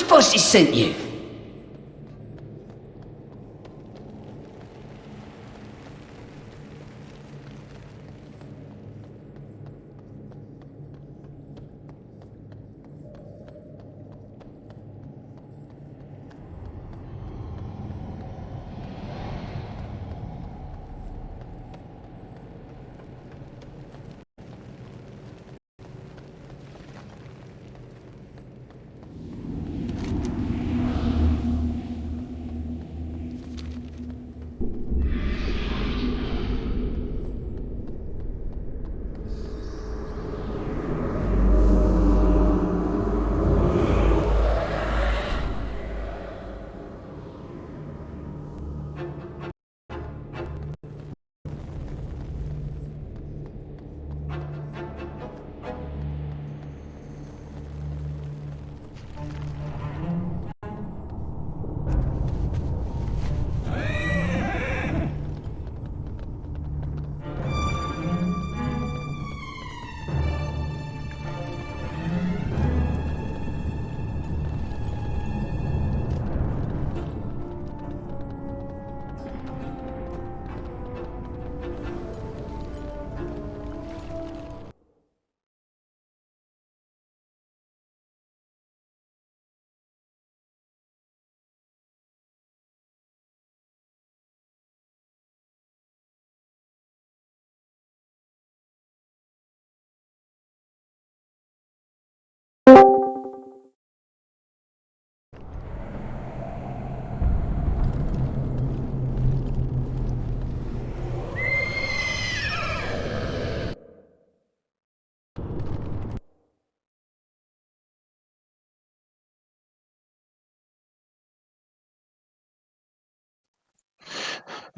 bosses sent you?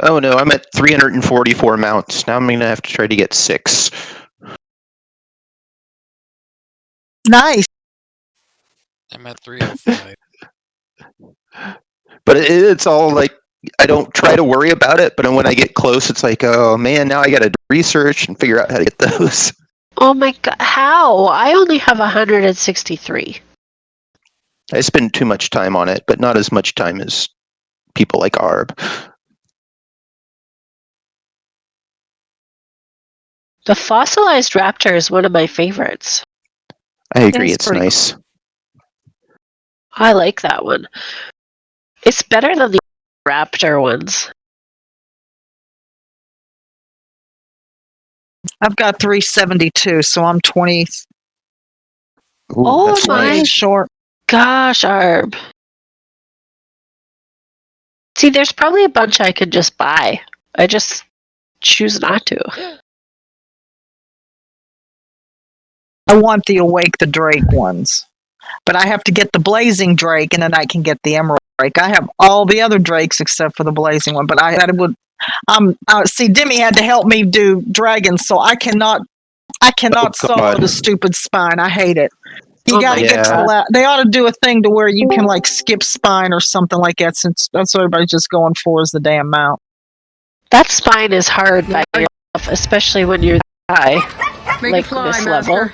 Oh no, I'm at 344 mounts. Now I'm going to have to try to get 6. Nice. I'm at 305. But it's all like, I don't try to worry about it, but when I get close, it's like, oh man, now I got to research and figure out how to get those. Oh my god, how? I only have 163. I spend too much time on it, but not as much time as people like Arb. The fossilized raptor is one of my favorites. I agree, It's it's pretty nice. I like that one. It's better than the raptor ones. I've got 372, so I'm 20. Ooh, Oh that's my nice. Short. gosh, Arb. See, there's probably a bunch I could just buy. I just choose not to. I want the Awake the Drake ones. But I have to get the Blazing Drake, and then I can get the Emerald Drake. I have all the other Drakes except for the Blazing one, but I would. See, Demi had to help me do dragons, so I cannot solo God. the stupid spine. I hate it. You Oh got to my get to the God. last. They ought to do a thing to where you can like skip spine or something like that, since that's what everybody's just going for is the damn mount. That spine is hard by yourself, especially when you're high, like this level.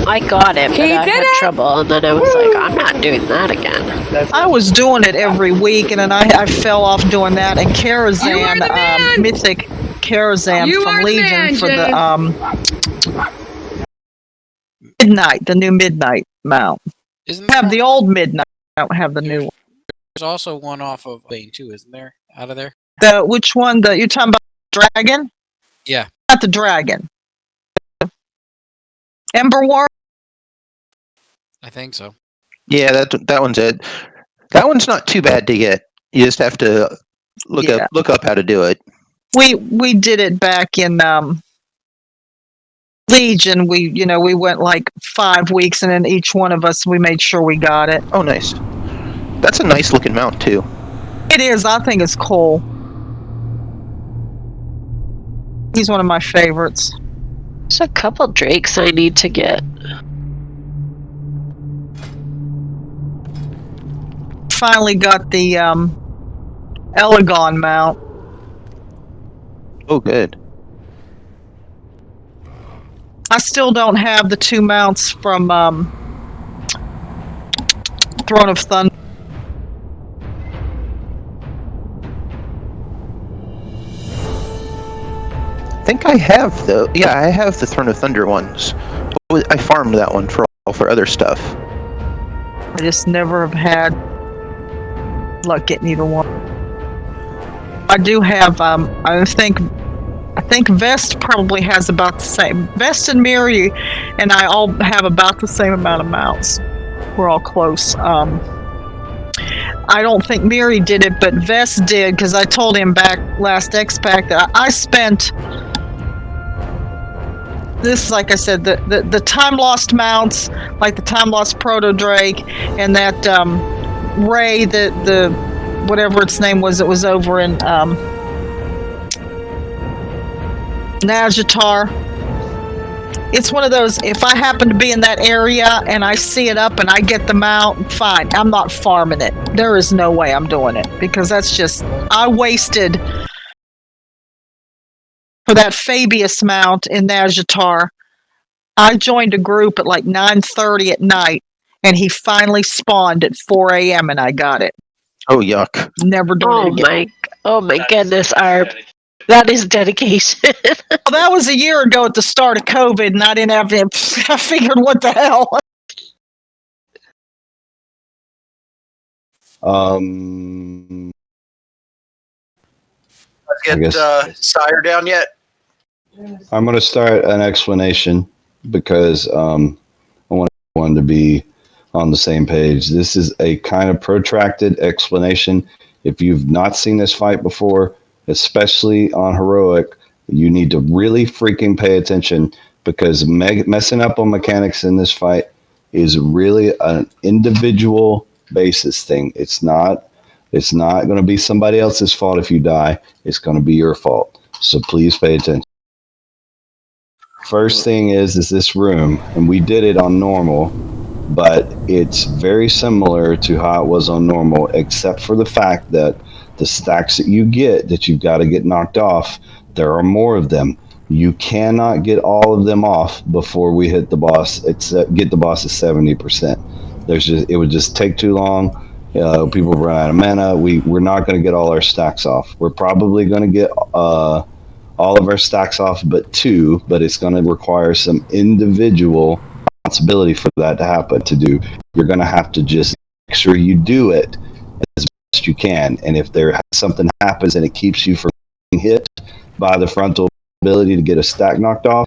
I got it, but I had trouble, and then I was like, I'm not doing that again. I was doing it every week, and then I fell off doing that. And Karazhan, Mythic Karazhan from Legion for the Midnight, the new Midnight mount. Isn't I have there, the old Midnight. I don't have the new one. there's also one off of Bane too, isn't there? Out of there? Which one? You're talking about dragon? Yeah. Not the dragon. Ember War? I think so. Yeah, that one's it. That one's not too bad to get. You just have to look up how to do it. We did it back in Legion. We went like 5 weeks, and then each one of us we made sure we got it. Oh, nice. That's a nice looking mount too. It is. I think it's cool. He's one of my favorites. There's a couple drakes I need to get. Finally got the Elegon mount. Oh, good. I still don't have the 2 mounts from Throne of Thunder. I think I have I have the Throne of Thunder ones. I farmed that one for other stuff. I just never have had luck getting either one. I do have, I think Vest probably has about the same. Vest and Miri and I all have about the same amount of mounts. We're all close. I don't think Miri did it, but Vest did, because I told him back last X-Pack that I spent... This, like I said, the time lost mounts, like the time lost Proto Drake, and that Ray, the whatever its name was, it was over in Nathria. It's one of those, if I happen to be in that area and I see it up and I get the mount, fine. I'm not farming it. There is no way I'm doing it, because that's just, I wasted for that Fabius mount in Nathria. I joined a group at like 9:30 at night, and he finally spawned at 4 a.m. and I got it. Oh, yuck. Never doing it again. Oh my goodness, Arb. That is dedication. Well, that was a year ago at the start of COVID, and I didn't have to. I figured, what the hell? Let's get Sire down yet? I'm going to start an explanation because I want everyone to be on the same page. This is a kind of protracted explanation. If you've not seen this fight before, especially on Heroic, you need to really freaking pay attention, because messing up on mechanics in this fight is really an individual basis thing. It's not going to be somebody else's fault if you die. It's going to be your fault. So please pay attention. First thing is this room, and we did it on normal, but it's very similar to how it was on normal, except for the fact that the stacks that you get that you've got to get knocked off, there are more of them. You cannot get all of them off before we hit the boss. Get the boss at 70%. It would just take too long. People run out of mana. We're not going to get all our stacks off. We're probably going to get all of our stacks off but 2, but it's going to require some individual responsibility for that to happen. You're going to have to just make sure you do it as best you can. And if something happens and it keeps you from being hit by the frontal ability to get a stack knocked off,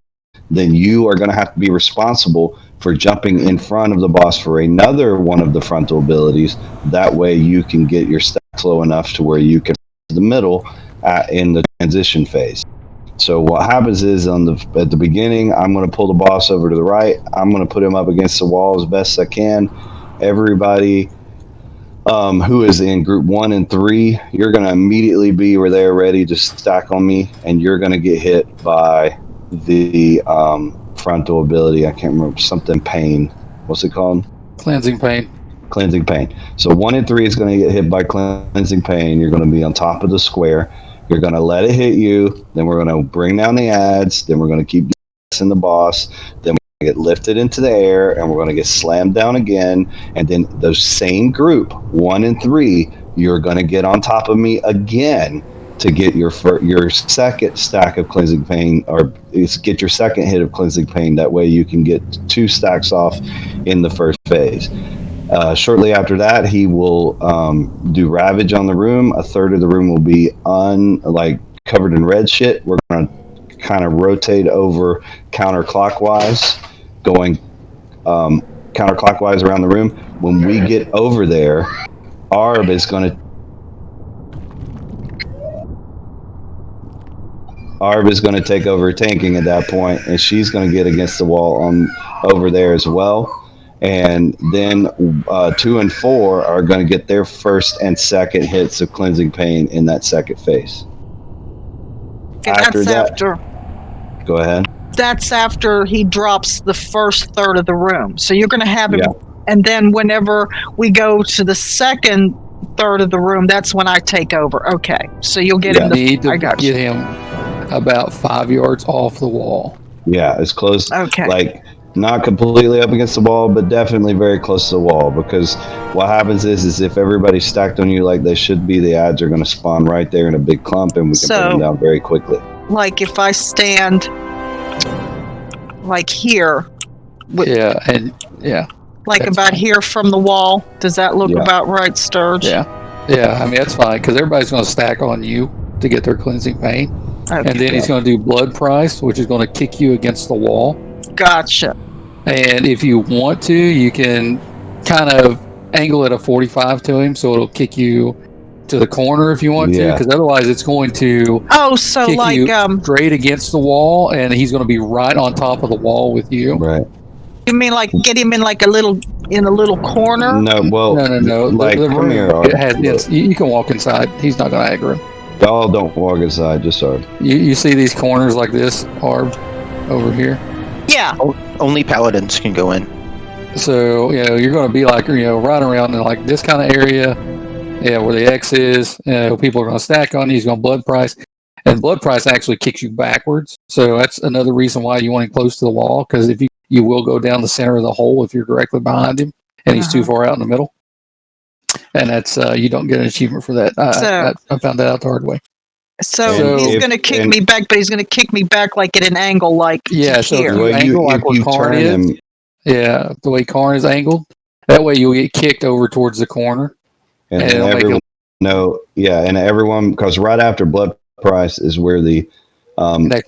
then you are going to have to be responsible for jumping in front of the boss for another one of the frontal abilities. That way you can get your stacks low enough to where you can the middle in the transition phase. So what happens is at the beginning, I'm going to pull the boss over to the right. I'm going to put him up against the wall as best I can. Everybody who is in group 1 and 3, you're going to immediately be there ready to stack on me, and you're going to get hit by the frontal ability. I can't remember, something pain. What's it called? Cleansing pain. Cleansing pain. So 1 and 3 is going to get hit by cleansing pain. You're going to be on top of the square. You're going to let it hit you. Then we're going to bring down the ads. Then we're going to keep in the boss. Then we're going to get lifted into the air, and we're going to get slammed down again. And then those same group, 1 and 3, you're going to get on top of me again to get your second stack of cleansing pain, or get your second hit of cleansing pain. That way you can get 2 stacks off in the first phase. Shortly after that, he will do Ravage on the room. A third of the room will be covered in red shit. We're going to kind of rotate over counterclockwise, going counterclockwise around the room. When we get over there, Arb is going to take over tanking at that point, and she's going to get against the wall over there as well. And then 2 and 4 are going to get their first and second hits of cleansing pain in that second phase. After go ahead. That's after he drops the first third of the room. So you're going to have him, and then whenever we go to the second third of the room, that's when I take over. Okay, so you'll get him. You need to get him about 5 yards off the wall. Yeah, it's close. Okay. Like, not completely up against the wall, but definitely very close to the wall. Because what happens is if everybody's stacked on you like they should be, the ads are going to spawn right there in a big clump, and we can put them down very quickly. Like if I stand like here, like That's about fine. here from the wall, does that look Yeah. about right, Sturge? Yeah, I mean, that's fine, because everybody's going to stack on you to get their cleansing pain. Okay. And then he's going to do blood price, which is going to kick you against the wall. Gotcha. And if you want to, you can kind of angle it a 45 to him, so it'll kick you to the corner if you want to, because otherwise it's going to Oh, so kick like you straight against the wall, and he's going to be right on top of the wall with you. Right. you mean like get him in like a little corner? No, well, No. Like, the come room, here, it has, you can walk inside. He's not going to aggro him. y'all don't walk inside, just sorry. You see these corners like this, Harb, over here? Yeah. Only paladins can go in. So, you're going to be like, right around in like this kind of area, where the X is. People are going to stack on you. He's going to blood price. And blood price actually kicks you backwards. So that's another reason why you want him close to the wall, because if you will go down the center of the hole if you're directly behind him and he's too far out in the middle. And that's, you don't get an achievement for that. I found that out the hard way. So he's going to kick me back, but he's going to kick me back like at an angle, like so here. the angle, like where Karn is. Yeah, the way Karn is angled. That way you'll get kicked over towards the corner. And everyone and everyone, because right after blood price is where the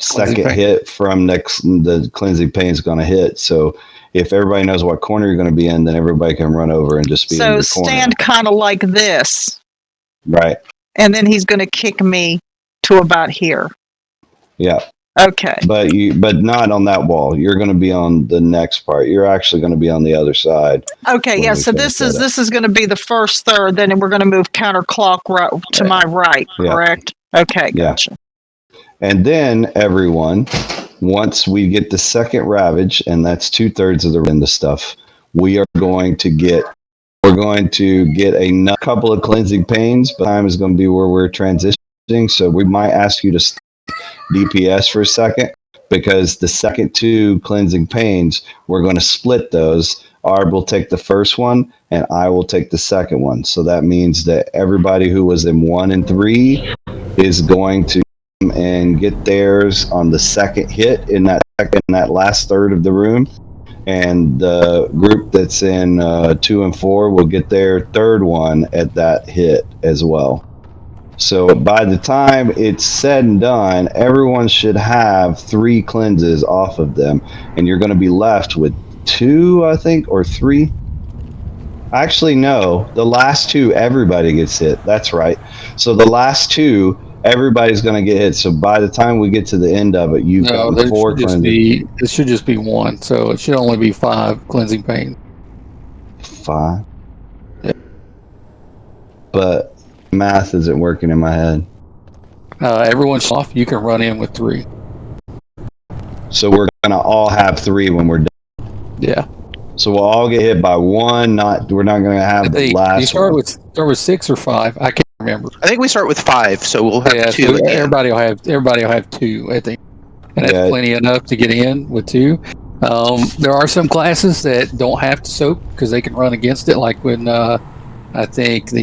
second hit from the cleansing pain is going to hit. So if everybody knows what corner you're going to be in, then everybody can run over and just be in your corner. So stand kind of like this. Right. And then he's going to kick me to about here. Yeah. Okay. But not on that wall. You're going to be on the next part. You're actually going to be on the other side. Okay. Yeah. So this is going to be the first third. Then we're going to move counterclockwise to my right. Correct. Okay. Gotcha. And then everyone, once we get the second ravage, and that's 2/3 of the stuff, we're going to get a couple of cleansing pains. But time is going to be where we're transitioning. So we might ask you to DPS for a second, because the second 2 cleansing pains, we're going to split those. Arb will take the first one, and I will take the second one. So that means that everybody who was in 1 and 3 is going to and get theirs on the second hit in that last third of the room, and the group that's in 2 and 4 will get their third one at that hit as well. So by the time it's said and done, everyone should have 3 cleanses off of them, and you're going to be left with 2, I think, or 3. Actually, no, the last 2 everybody gets hit. That's right. So the last 2 everybody's going to get hit. So by the time we get to the end of it, you've got 4 cleansing. It should just be 1. So it should only be 5 cleansing pain. 5. Yeah. But math isn't working in my head. Everyone's off. You can run in with 3. So we're going to all have 3 when we're done. Yeah. So we'll all get hit by 1. We're not going to have the last. You start with 6 or 5. I can't remember. I think we start with 5, so we'll have 2. So everybody will have 2 at the end, and that's plenty enough to get in with 2. There are some classes that don't have to soak because they can run against it, like when I think what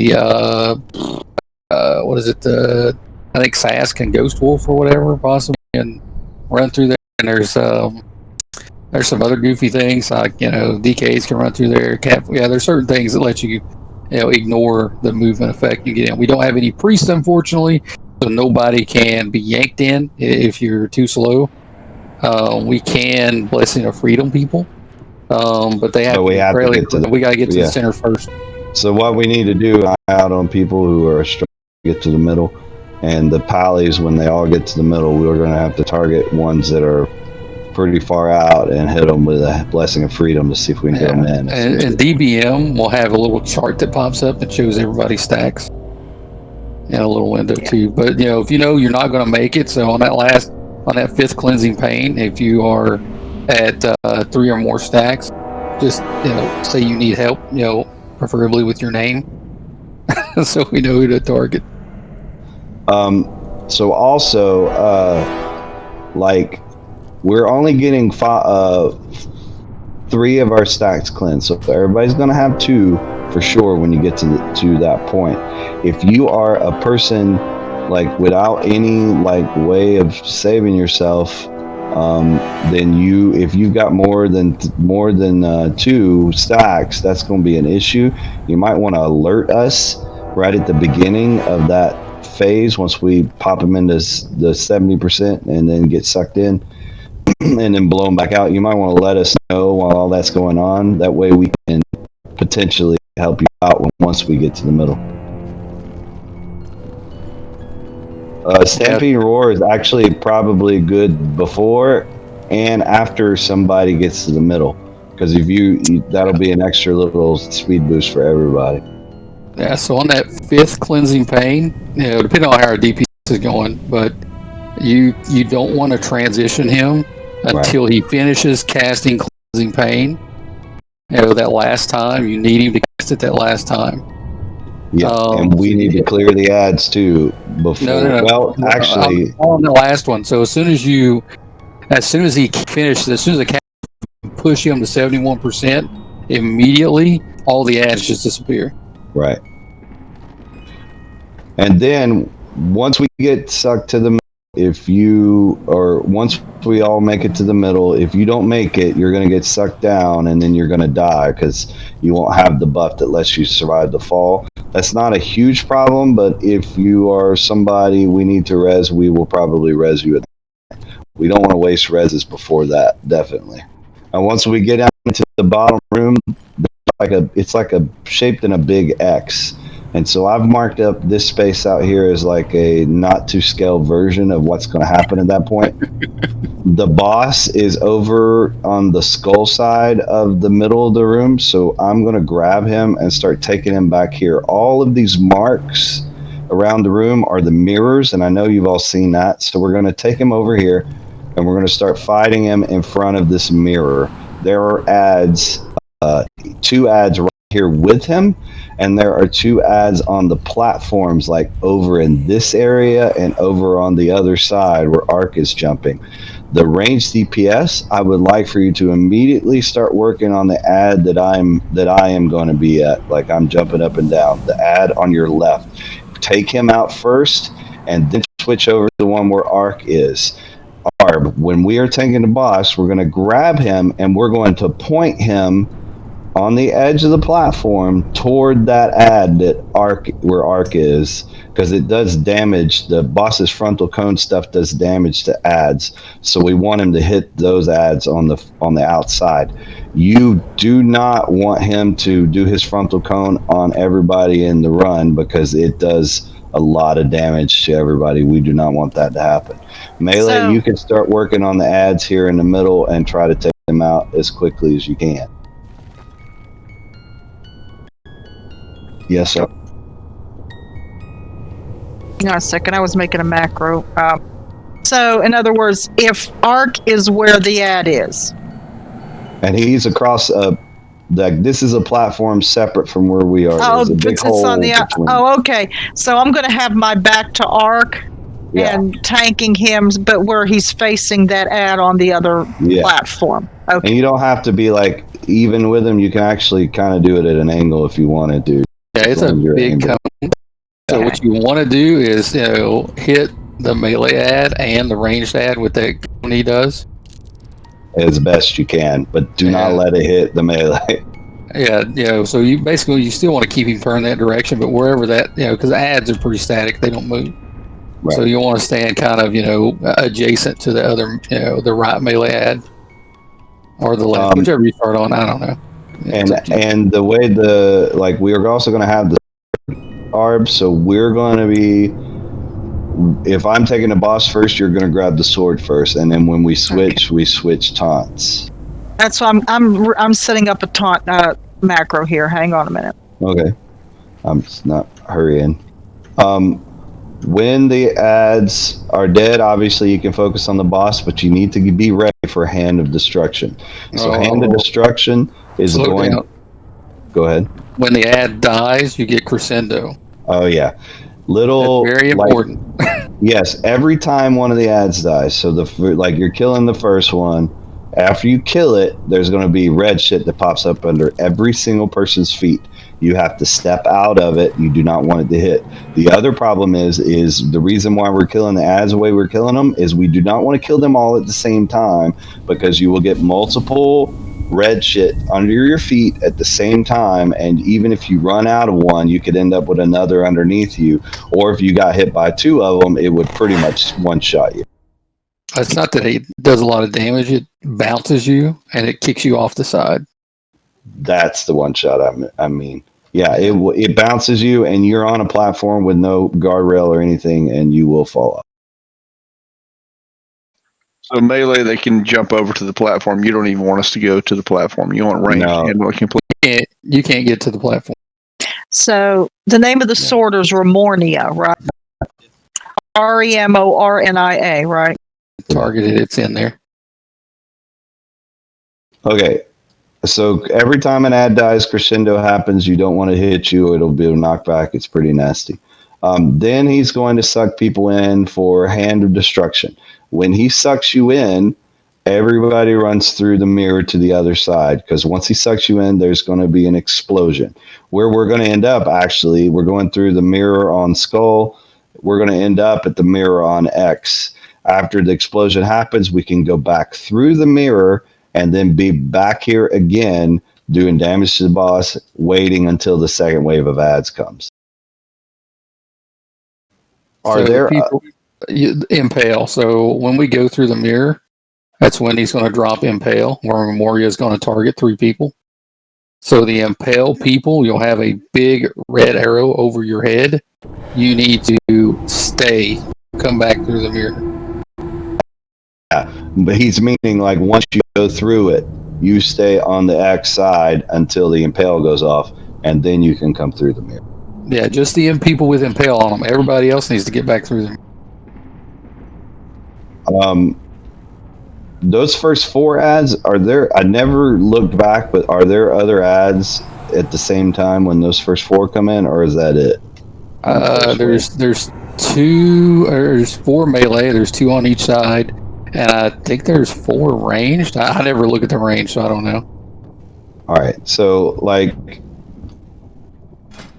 is it? I think Sask and Ghost Wolf or whatever possibly, and run through there. And there's some other goofy things like DKs can run through there. There's certain things that let you ignore the movement effect you get in. We don't have any priests, unfortunately, so nobody can be yanked in if you're too slow. We can Blessing of Freedom people, but they have we got to get to the center first. So what we need to do out on people who are struggling to get to the middle, and the pallies, when they all get to the middle, we're going to have to target ones that are pretty far out and hit them with a Blessing of Freedom to see if we can get them in. And DBM will have a little chart that pops up that shows everybody's stacks in a little window too. But if you're not going to make it, so on that 5th cleansing pain, if you are at 3 or more stacks, just say you need help, preferably with your name, so we know who to target. So also, like we're only getting 3 of our stacks cleansed, so everybody's going to have 2 for sure when you get to that point. If you are a person like without any like way of saving yourself, then if you've got more than 2 stacks, that's going to be an issue. You might want to alert us right at the beginning of that phase once we pop them into the 70% and then get sucked in and then blow them back out. You might want to let us know while all that's going on. That way we can potentially help you out once we get to the middle. Stampede Roar is actually probably good before and after somebody gets to the middle, because if that'll be an extra little speed boost for everybody. Yeah, so on that 5th cleansing pain, depending on how our DPS is going, but you don't want to transition him until he finishes casting cleansing pain. That last time, you need him to cast it that last time. Yeah, and we need to clear the ads too before. No. Well, actually, on the last one. So as soon as he finishes, as soon as the cast push him to 71%, immediately all the ads just disappear. Right. And then once we get sucked to the middle, once we all make it to the middle, if you don't make it, you're going to get sucked down and then you're going to die because you won't have the buff that lets you survive the fall. That's not a huge problem, but if you are somebody we need to res, we will probably res you. We don't want to waste reses before that, definitely. And once we get down into the bottom room, it's like shaped in a big X. And so I've marked up this space out here as like a not to scale version of what's going to happen at that point. The boss is over on the skull side of the middle of the room, so I'm going to grab him and start taking him back here. All of these marks around the room are the mirrors, and I know you've all seen that. So we're going to take him over here, and we're going to start fighting him in front of this mirror. There are ads, 2 ads right here with him, and there are 2 ads on the platforms, like over in this area and over on the other side where Ark is jumping. The range DPS, I would like for you to immediately start working on the ad that I am going to be at, like I'm jumping up and down. The ad on your left. Take him out first, and then switch over to the one where Ark is. Arb, when we are taking the boss, we're going to grab him and we're going to point him on the edge of the platform toward that ad where Ark is, because it does damage. The boss's frontal cone stuff does damage to ads, so we want him to hit those ads on the outside. You do not want him to do his frontal cone on everybody in the run, because it does a lot of damage to everybody. We do not want that to happen. Melee, you can start working on the ads here in the middle and try to take them out as quickly as you can. Yes, sir. Hang on a second, I was making a macro. So, in other words, if Ark is where the ad is, and he's across this is a platform separate from where we are. Oh, there's a big it's hole on the between. Oh, okay. So I'm going to have my back to Ark and tanking him, but where he's facing that ad on the other platform. Okay. And you don't have to be like even with him. You can actually kind of do it at an angle if you wanted to. Yeah, it's a big cone. So what you want to do is hit the melee ad and the ranged ad with that cone he does as best you can, but do not let it hit the melee. Yeah, so you still want to keep him turned that direction, but wherever that, because ads are pretty static, they don't move. Right. So you want to stand kind of, adjacent to the other, the right melee ad or the left, whichever you start on. I don't know. And the way we are also going to have the ARB, so we're going to be, if I'm taking the boss first, you're going to grab the sword first, and then when we switch, we switch taunts. That's why I'm setting up a taunt macro here. Hang on a minute. Okay, I'm just not hurrying. When the ads are dead, obviously you can focus on the boss, but you need to be ready for Hand of Destruction. So Hand of Destruction is going. Down. Go ahead. When the ad dies, you get crescendo. Oh yeah, little that's very important. Yes, every time one of the ads dies. So like you're killing the first one. After you kill it, there's going to be red shit that pops up under every single person's feet. You have to step out of it. You do not want it to hit. The other problem is the reason why we're killing the ads the way we're killing them is we do not want to kill them all at the same time, because you will get multiple red shit under your feet at the same time, and even if you run out of one, you could end up with another underneath you, or if you got hit by two of them, it would pretty much one-shot you. It's not that it does a lot of damage. It bounces you and it kicks you off the side. That's the one-shot I mean. Yeah, it bounces you, and you're on a platform with no guardrail or anything, and you will fall off. So melee, they can jump over to the platform. You don't even want us to go to the platform. You want range No. and complete. You can't get to the platform. So the name of the sorter is Remornia, right? Remornia, right? Targeted, it's in there. Okay, so every time an ad dies, crescendo happens. You don't want to hit you. It'll be a knockback. It's pretty nasty. Then he's going to suck people in for Hand of Destruction. When he sucks you in, everybody runs through the mirror to the other side, because once he sucks you in, there's going to be an explosion. Where we're going to end up, actually, we're going through the mirror on Skull. We're going to end up at the mirror on X. After the explosion happens, we can go back through the mirror and then be back here again, doing damage to the boss, waiting until the second wave of ads comes. Are there people impale? So when we go through the mirror, that's when he's going to drop impale, where Memoria is going to target 3 people. So the impale people, you'll have a big red arrow over your head. You need to come back through the mirror. But he's meaning like once you go through it, you stay on the X side until the impale goes off, and then you can come through the mirror. Yeah, just the people with impale on them. Everybody else needs to get back through them. Those first 4 ads, are there? I never looked back, but are there other ads at the same time when those first 4 come in, or is that it? There's 2, or there's 4 melee. There's 2 on each side. And I think there's 4 ranged. I never look at the range, so I don't know. All right, so like,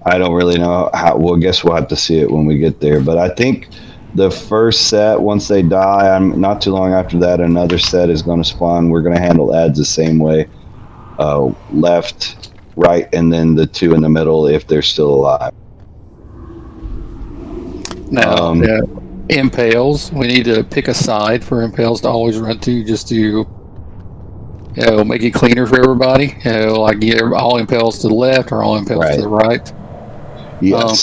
I don't really know how. Well, I guess we'll have to see it when we get there. But I think the first set, once they die, not too long after that, another set is going to spawn. We're going to handle ads the same way, left, right, and then the 2 in the middle if they're still alive. Now, impales, we need to pick a side for impales to always run to, just to make it cleaner for everybody. Like either all impales to the left or all impales to the right. Yeah.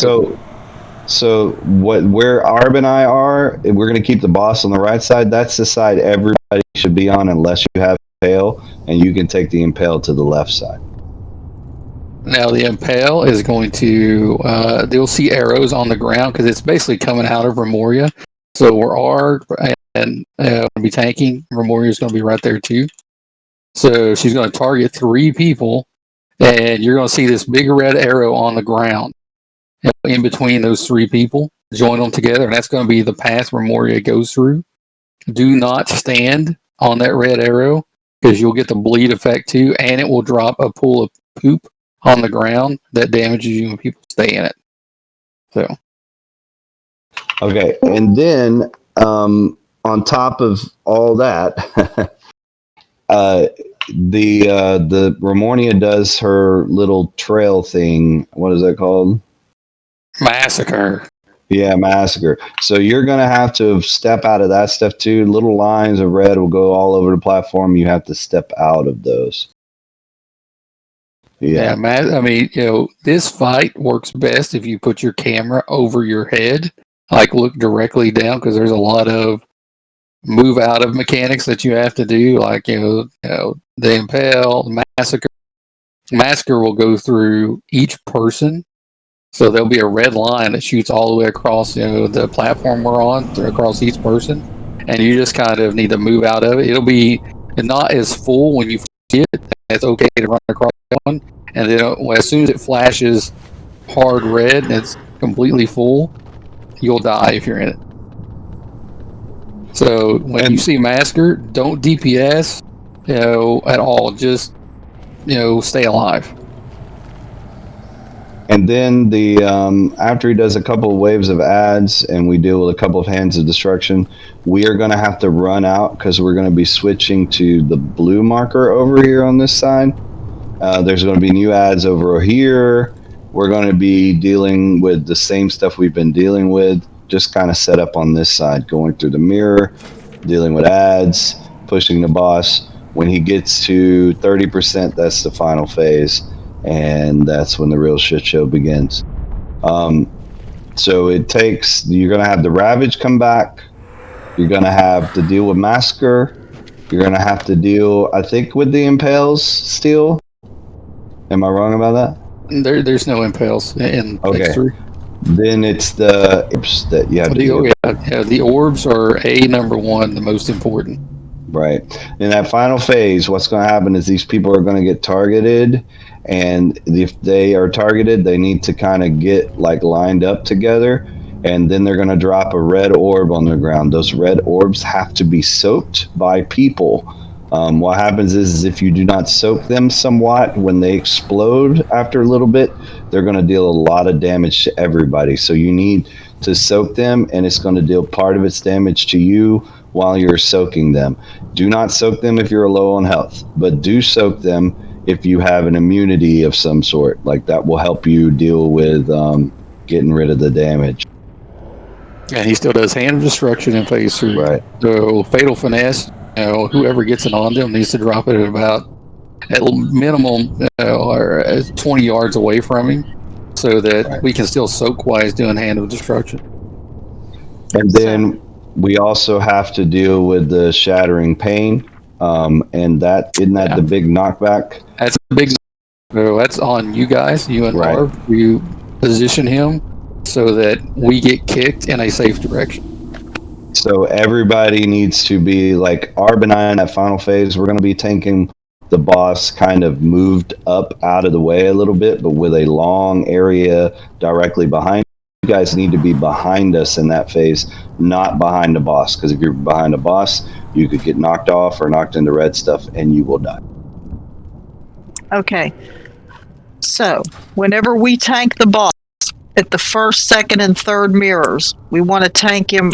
So where Arb and I are, we're going to keep the boss on the right side. That's the side everybody should be on, unless you have impale, and you can take the impale to the left side. Now the impale is going to, they'll see arrows on the ground because it's basically coming out of Remoria. So we're Arb and going to be tanking. Remoria is going to be right there too. So she's going to target 3 people, and you're going to see this big red arrow on the ground. In between those 3 people, join them together, and that's going to be the path Remoria goes through. Do not stand on that red arrow, because you'll get the bleed effect too, and it will drop a pool of poop on the ground that damages you when people stay in it. So, okay, and then on top of all that, the Remoria does her little trail thing. What is that called? Massacre. Yeah, massacre. So you're going to have to step out of that stuff too. Little lines of red will go all over the platform. You have to step out of those. Yeah. I mean, this fight works best if you put your camera over your head, like look directly down, because there's a lot of move out of mechanics that you have to do, like the impale, the massacre. Massacre will go through each person. So there'll be a red line that shoots all the way across, the platform we're on, across each person, and you just kind of need to move out of it. It'll be not as full when you see it. It's okay to run across one, and then as soon as it flashes hard red and it's completely full, you'll die if you're in it. So when you see Masker, don't DPS, at all. Just, stay alive. And then the after he does a couple of waves of ads and we deal with a couple of hands of destruction, we are going to have to run out because we're going to be switching to the blue marker over here on this side. There's going to be new ads over here. We're going to be dealing with the same stuff we've been dealing with, just kind of set up on this side, going through the mirror, dealing with ads, pushing the boss. When he gets to 30%, that's the final phase. And that's when the real shit show begins. So you're going to have the Ravage come back. You're going to have to deal with Masker. You're going to have to deal, I think, with the Impales still. Am I wrong about that? There's no impales in X3. Then it's the orbs that you have to deal with. The orbs are number one, the most important. Right. In that final phase, what's going to happen is these people are going to get targeted, and if they are targeted, they need to kind of get lined up together, and then they're going to drop a red orb on the ground. Those red orbs have to be soaked by people. What happens is if you do not soak them somewhat, when they explode after a little bit, they're going to deal a lot of damage to everybody. So you need to soak them, and it's going to deal part of its damage to you while you're soaking them. Do not soak them if you're low on health, but do soak them if you have an immunity of some sort. That will help you deal with getting rid of the damage. And he still does Hand of Destruction in phase 3. Right. So Fatal Finesse, whoever gets it on them needs to drop it at minimum 20 yards away from him, so that we can still soak while he's doing Hand of Destruction. And then we also have to deal with the Shattering Pain, and isn't that the big knockback? That's a big. So that's on you guys, you and Marv. You position him so that we get kicked in a safe direction. So everybody needs to be Arb and I in that final phase. We're going to be tanking the boss kind of moved up out of the way a little bit, but with a long area directly behind. You guys need to be behind us in that phase, not behind the boss, because if you're behind the boss, you could get knocked off or knocked into red stuff and you will die. Okay. So, whenever we tank the boss at the first, second, and third mirrors, we want to tank him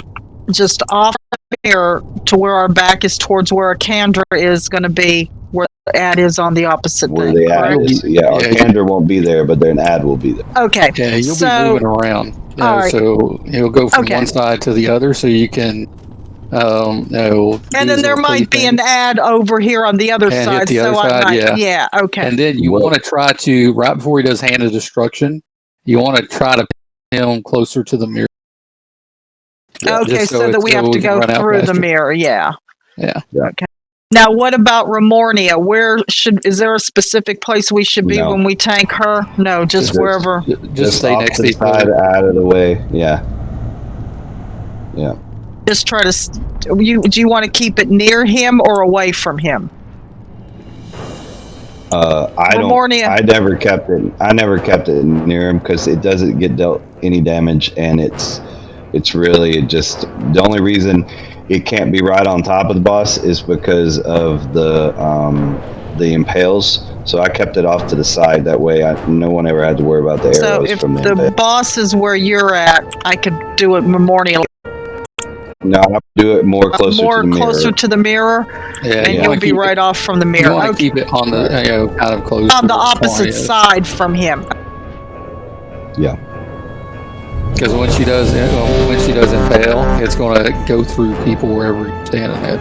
just off the mirror to where our back is towards where Kandra is going to be, where the ad is on the opposite Where thing. the ad is, our Kandra won't be there, but an ad will be there. Okay. Yeah, you'll be moving around. Right. So he'll go from one side to the other, so you can. And then there might be an ad over here on the other side. Hit the other side, yeah. Okay. And then you want to try to, right before he does Hand of Destruction, you want to try to pin him closer to the mirror. Yeah, okay, so that we have to go through the mirror. Yeah. Okay. Now, what about Remornia? Is there a specific place we should be when we tank her? No, just wherever. Just stay next to each other. Out of the way. Yeah. Just try to. Do you want to keep it near him or away from him? I never kept it. I never kept it near him because it doesn't get dealt any damage, and it's really just the only reason it can't be right on top of the boss is because of the impales. So I kept it off to the side. That way, no one ever had to worry about the arrows from the impales. So if the boss is where you're at, I could do it memorial. No, I do it more closer to the mirror. Yeah, and you'll be right off from the mirror. You want to keep it on the kind of close on the opposite side from him. Yeah. Because when she does impale, it's going to go through people wherever you're standing at.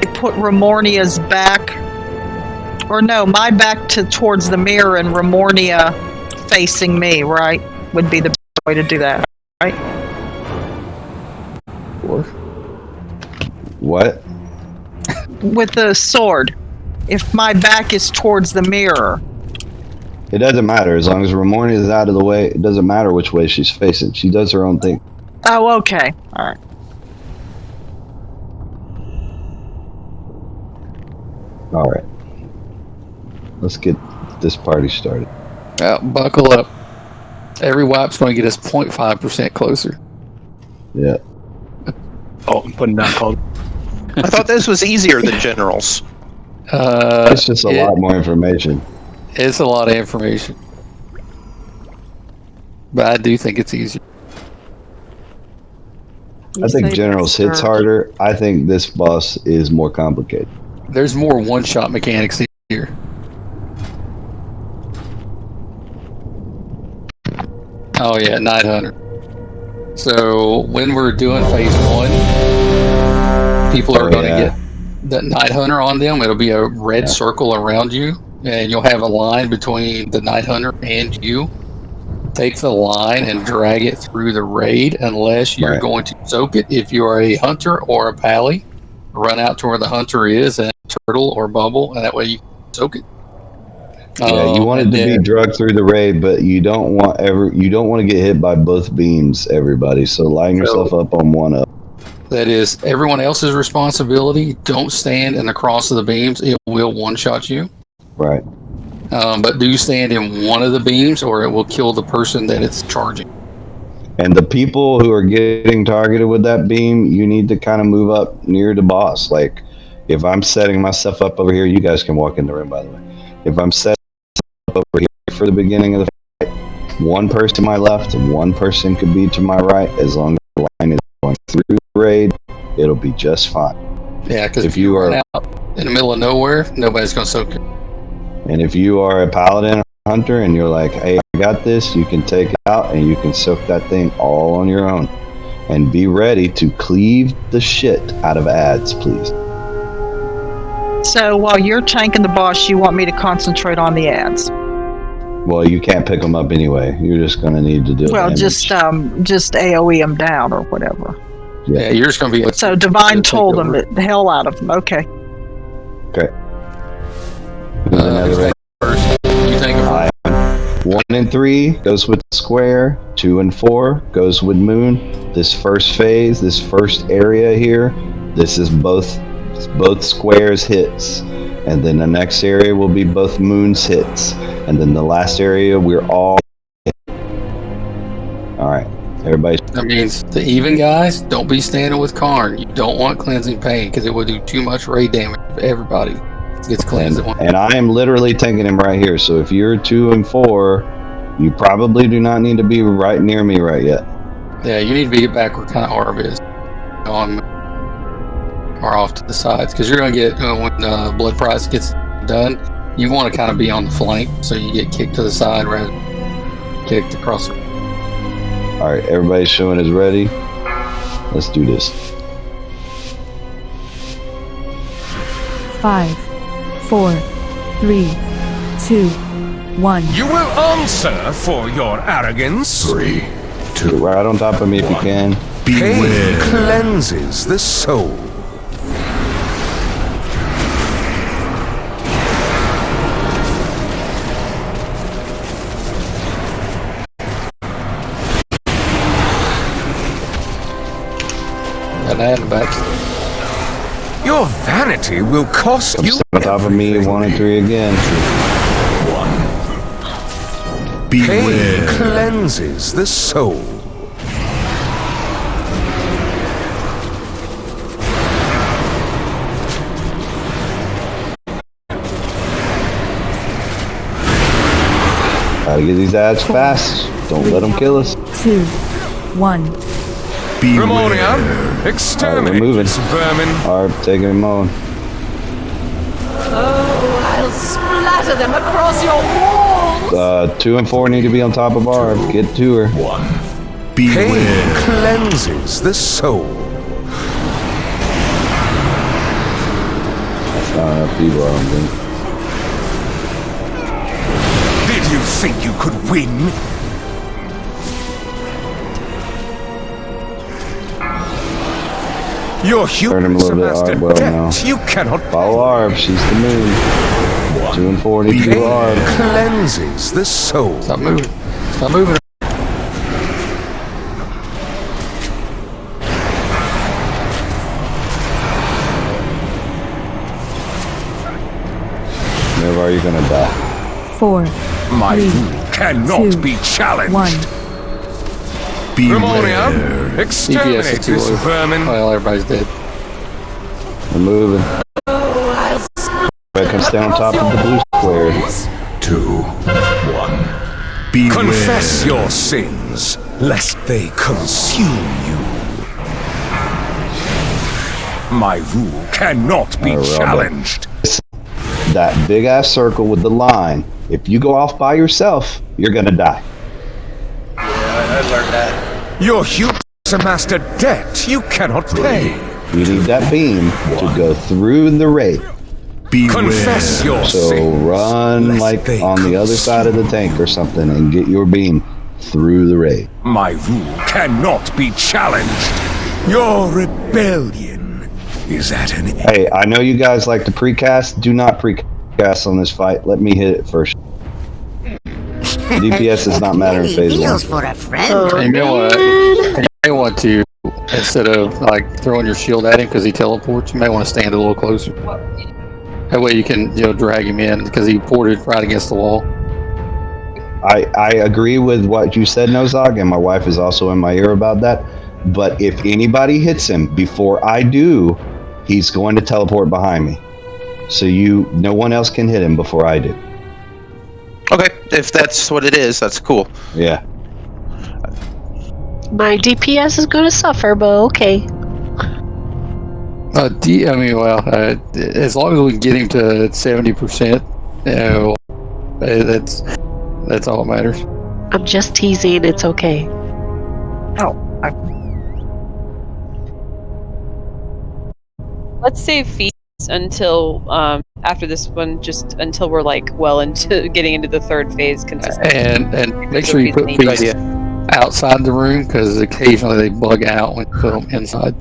I put Remornia's back, or no, my back towards the mirror and Remornia facing me, right? Would be the best way to do that, right? What? With the sword. If my back is towards the mirror. It doesn't matter. As long as Remornia is out of the way, it doesn't matter which way she's facing. She does her own thing. Oh, okay. All right. All right. Let's get this party started. Buckle up. Every wipe's going to get us 0.5% closer. Yeah. Oh, I'm putting down called. I thought this was easier than generals. It's just a lot more information. It's a lot of information. But I do think it's easier. I think Generals hits harder. I think this boss is more complicated. There's more one-shot mechanics here. Oh yeah, Night Hunter. So when we're doing phase 1, people are going to get the Night Hunter on them. It'll be a red circle around you, and you'll have a line between the Night Hunter and you. Take the line and drag it through the raid unless you're going to soak it. If you are a hunter or a pally, run out to where the hunter is and turtle or bubble, and that way you can soak it. Yeah, you want it to be drugged through the raid, but you don't want to get hit by both beams, everybody. So line yourself up on one up. That is everyone else's responsibility. Don't stand in the cross of the beams. It will one-shot you. Right. But do stand in one of the beams or it will kill the person that it's charging. And the people who are getting targeted with that beam, you need to kind of move up near the boss. Like, if I'm setting myself up over here, you guys can walk in the room, by the way. If I'm setting myself up over here for the beginning of the fight, one person to my left and one person could be to my right. As long as the line is going through the raid, it'll be just fine. Yeah, because if you are out in the middle of nowhere, nobody's going to soak you. And if you are a paladin or hunter and you're like, hey, I got this, you can take it out and you can soak that thing all on your own. And be ready to cleave the shit out of ads, please. So while you're tanking the boss, you want me to concentrate on the ads? Well, you can't pick them up anyway. You're just going to need to do it. Well, just AoE them down or whatever. Yeah, you're just going to be... So Divine told them the hell out of them. Okay. Okay. First, you think of 1 and 3 goes with square. 2 and 4 goes with moon. This first phase, this first area here, this is both squares hits, and then the next area will be both moons hits, and then the last area we're all hit. All right, everybody. That means the even guys, don't be standing with Karn. You don't want cleansing pain because it will do too much raid damage to everybody. Gets cleansed at once. And I am literally tanking him right here. So if you're 2 and 4, you probably do not need to be right near me right yet. Yeah, you need to be back where kind of Arb is, or off to the sides, because you're going to get when blood price gets done. You want to kind of be on the flank, so you get kicked to the side rather than kicked across. All right, everybody's showing is ready. Let's do this. 5, 4, 3, 2, 1. You will answer for your arrogance. 3, 2. Right on top of me if you can. Pain cleanses the soul. Your vanity will cost you. On top of me, 1 and 3 again. 1. Pain cleanses the soul. Gotta get these ads fast. Don't let them kill us. 2, 1. Remoria, exterminate this vermin. Arb, taking him on. Oh, I'll splatter them across your walls. 2 and 4 need to be on top of Arb. Get to her. 1. Pain cleanses the soul. That's not enough people, I don't think. Did you think you could win? Your humans Turn him a little bit, Arb, well now. You cannot follow Arb, she's the moon. 2 and 4 need to do Arb. Cleanses the soul. Stop moving. Stop moving. Never are you gonna die. 4, My 3, rule cannot Two. be challenged. 1. Beware. Exterminate DPS is too this low. vermin. Well, everybody's dead. We're moving. Right, come stay on top of the blue square. 2, 1. Beware. Confess your sins, lest they consume you. My rule cannot be challenged. That big ass circle with the line. If you go off by yourself, you're gonna die. Yeah, I learned that. Your humans amassed a debt you cannot pay. You need that beam to go through the raid. Confess your So sins. run like on the other side of the tank or something and get your beam through the raid. My rule cannot be challenged. Your rebellion is at an end. Hey, I know you guys like to precast. Do not precast on this fight. Let me hit it first. DPS does not matter in phase 1. for a friend. And you know what? You may want to, instead of like throwing your shield at him because he teleports, you may want to stand a little closer. That way you can, drag him in because he ported right against the wall. I agree with what you said, Nozog, and my wife is also in my ear about that. But if anybody hits him before I do, he's going to teleport behind me. So no one else can hit him before I do. Okay, if that's what it is, that's cool. Yeah. My DPS is going to suffer, but okay. As long as we can get him to 70%, that's all that matters. I'm just teasing. It's okay. Let's save feats until after this one, just until we're like well into getting into the third phase consistently. And make sure you put feet outside the room because occasionally they bug out when you put them inside.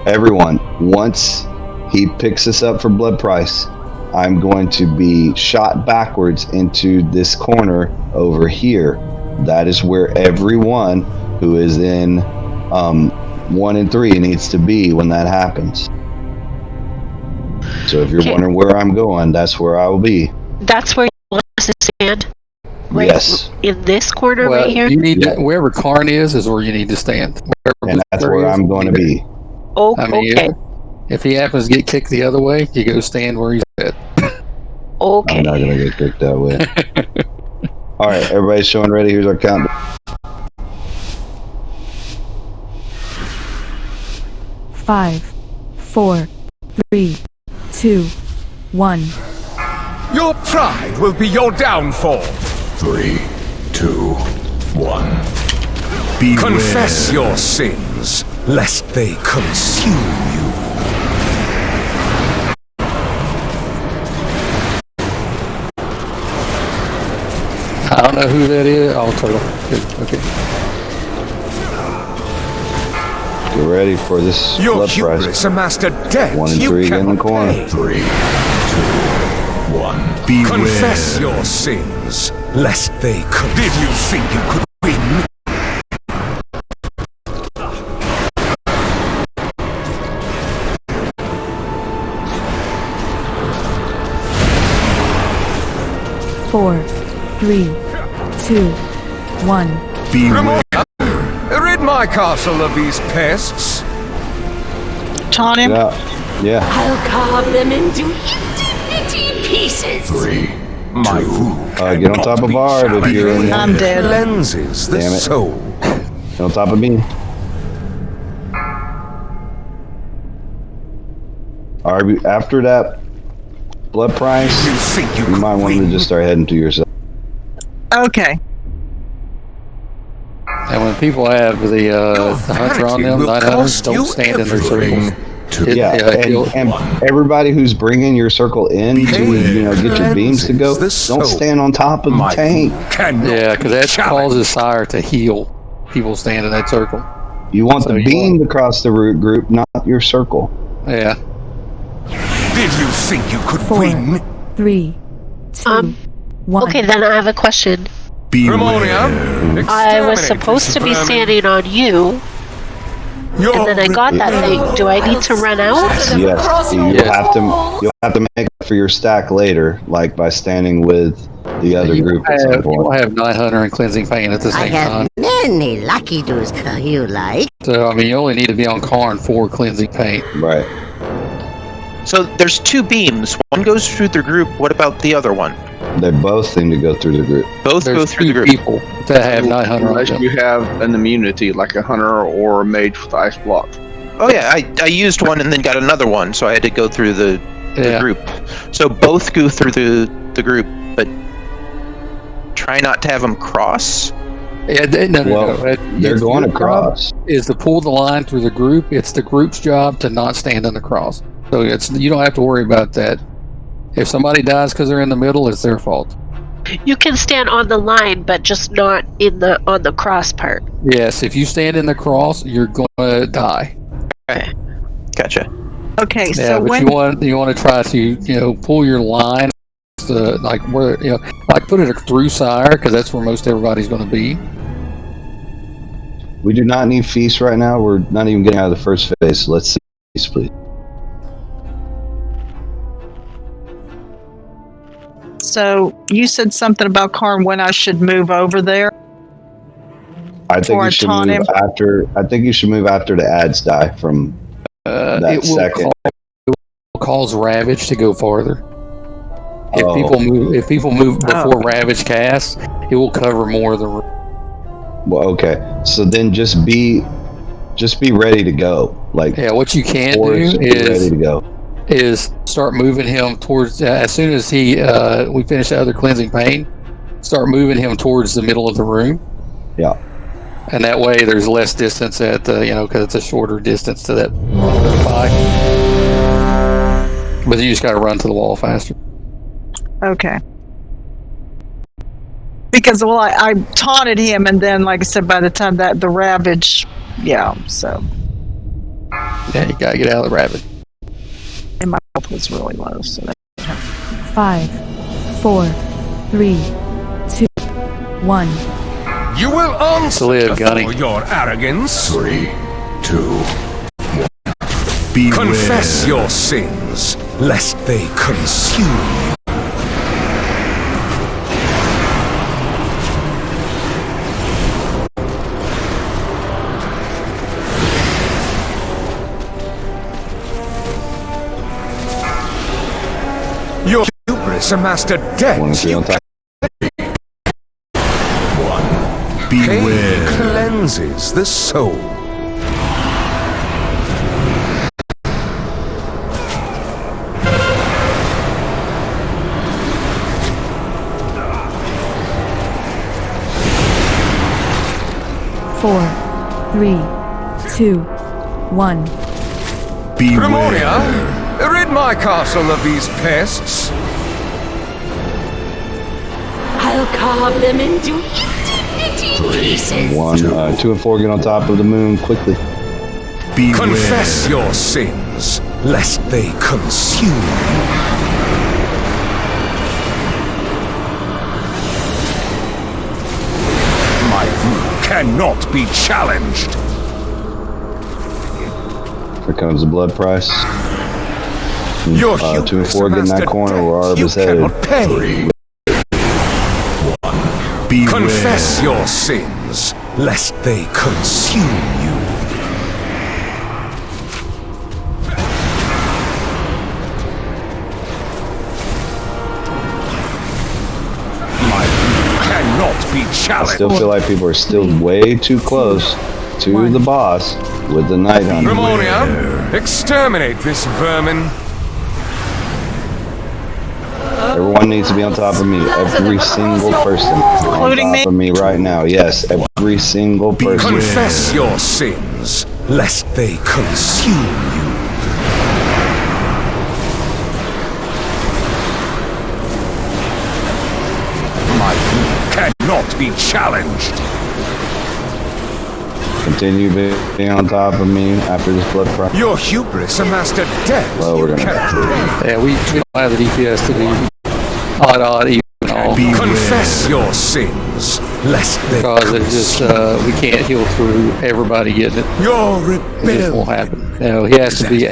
Everyone, once he picks us up for blood price, I'm going to be shot backwards into this corner over here. That is where everyone who is in 1 and 3 needs to be when that happens. So if you're wondering where I'm going, that's where I will be. That's where you want us to stand? Right Yes. in this corner Well, right here? you need to, wherever Karn is where you need to stand. And that's where I'm going to be. Oh, I mean, okay. if he happens to get kicked the other way, you go stand where he's at. Okay. I'm not going to get kicked that way. All right, everybody's showing ready. Here's our countdown. 5, 4, 3, 2, 1. Your pride will be your downfall. 3, 2, 1. Beware. Confess your sins, lest they consume you. I don't know who that is. Oh, Turtle. Good. Okay. Get ready for this Your blood hubris price. amassed a debt 1 and you 3 in the cannot corner. pay. 3, 2, 1. Beware. Confess your sins, lest they could. Did you think you could win? Four, 3, 2, 1. Beware. Rid my castle of these pests. Taunt him. Yeah. I'll carve them into itty pieces. 3, my rule. Get on top of Barb if you're in there. I'm dead. Cleanses the Damn it. soul. Get on top of me. Alright, after that blood price, You think you you might want to just start heading to yourself. Okay. And when people have the hunter on them, night hunters don't stand in their circles. And everybody who's bringing your circle in to get your beams to go, don't stand on top of the tank. Yeah, because that causes Sire to heal. People stand in that circle. You want the beam to cross the root group, not your circle. Yeah. Did you think you could 4, win? 3, 2, 1. Okay, then I have a question. I was supposed to be standing on you, and then I got that thing. Do I need to run out? Yes, you'll have to make up for your stack later, like by standing with the other group at some point. You'll have Night Hunter and Cleansing Pain at the same time. Many lucky do's you like. So, I mean, you only need to be on Karn for Cleansing Pain. Right. So there's 2 beams. One goes through the group. What about the other one? They both seem to go through the group. Both go through the group. People that have Night Hunter on Unless them. you have an immunity, like a hunter or a mage with ice block. Oh yeah, I used one and then got another one, so I had to go through the group. So both go through the group, but try not to have them cross. Yeah, no. They're going across. Is to pull the line through the group. It's the group's job to not stand in the cross. So you don't have to worry about that. If somebody dies because they're in the middle, it's their fault. You can stand on the line, but just not on the cross part. Yes, if you stand in the cross, you're going to die. Okay. Gotcha. Okay, Yeah, so but when you want to try to pull your line, like put it through Sire, because that's where most everybody's going to be. We do not need feast right now. We're not even getting out of the first phase. So let's see feast, please. So you said something about Karn when I should move over there. I think you should move after. I think you should move after the ads die from that second. It will cause Ravage to go farther. If people move before Ravage casts, it will cover more of the room. Well, okay. So then just be ready to go. Like what you can do ready to go. Is start moving him towards as soon as we finish the other Cleansing Pain, start moving him towards the middle of the room. Yeah. And that way there's less distance at because it's a shorter distance to that fight. But you just got to run to the wall faster. Okay. Because I taunted him, and then like I said, by the time that the Ravage, so you gotta get out of the Ravage. And my health was really low, so 5, 4, 3, 2, 1. You will answer Gunny. for your arrogance. 3, 2, 1. Confess your sins, lest they consume you. Your hubris amassed a debt. Beware. Pain cleanses the soul. Four, 3, 2, 1. Cremonia, rid my castle of these pests. I'll carve them into itty-bitty pieces. 1, 2, and 4 get on top of the moon quickly. Beware. Confess your sins, lest they consume you. My rule cannot be challenged. Here comes the blood price. Your 2 and 4 get in that corner where Arb is headed. 3, 1. Beware. Confess your sins, lest they consume you. My rule cannot be challenged. I still feel like people are still way too close to the boss with the Night Hunter. Cremonia, exterminate this vermin. Everyone needs to be on top of me. Every single person Including on top of me right now. Yes, every single person. Confess your sins, lest they consume you. My will cannot be challenged. Continue being on top of me after this blood cry. Your hubris amassed a debt. Well, we're gonna. Yeah, we don't have the DPS to be odd, even all. Confess your sins, lest they Because it's just, we can't heal through everybody getting it. Your It just won't happen. You know, he has to be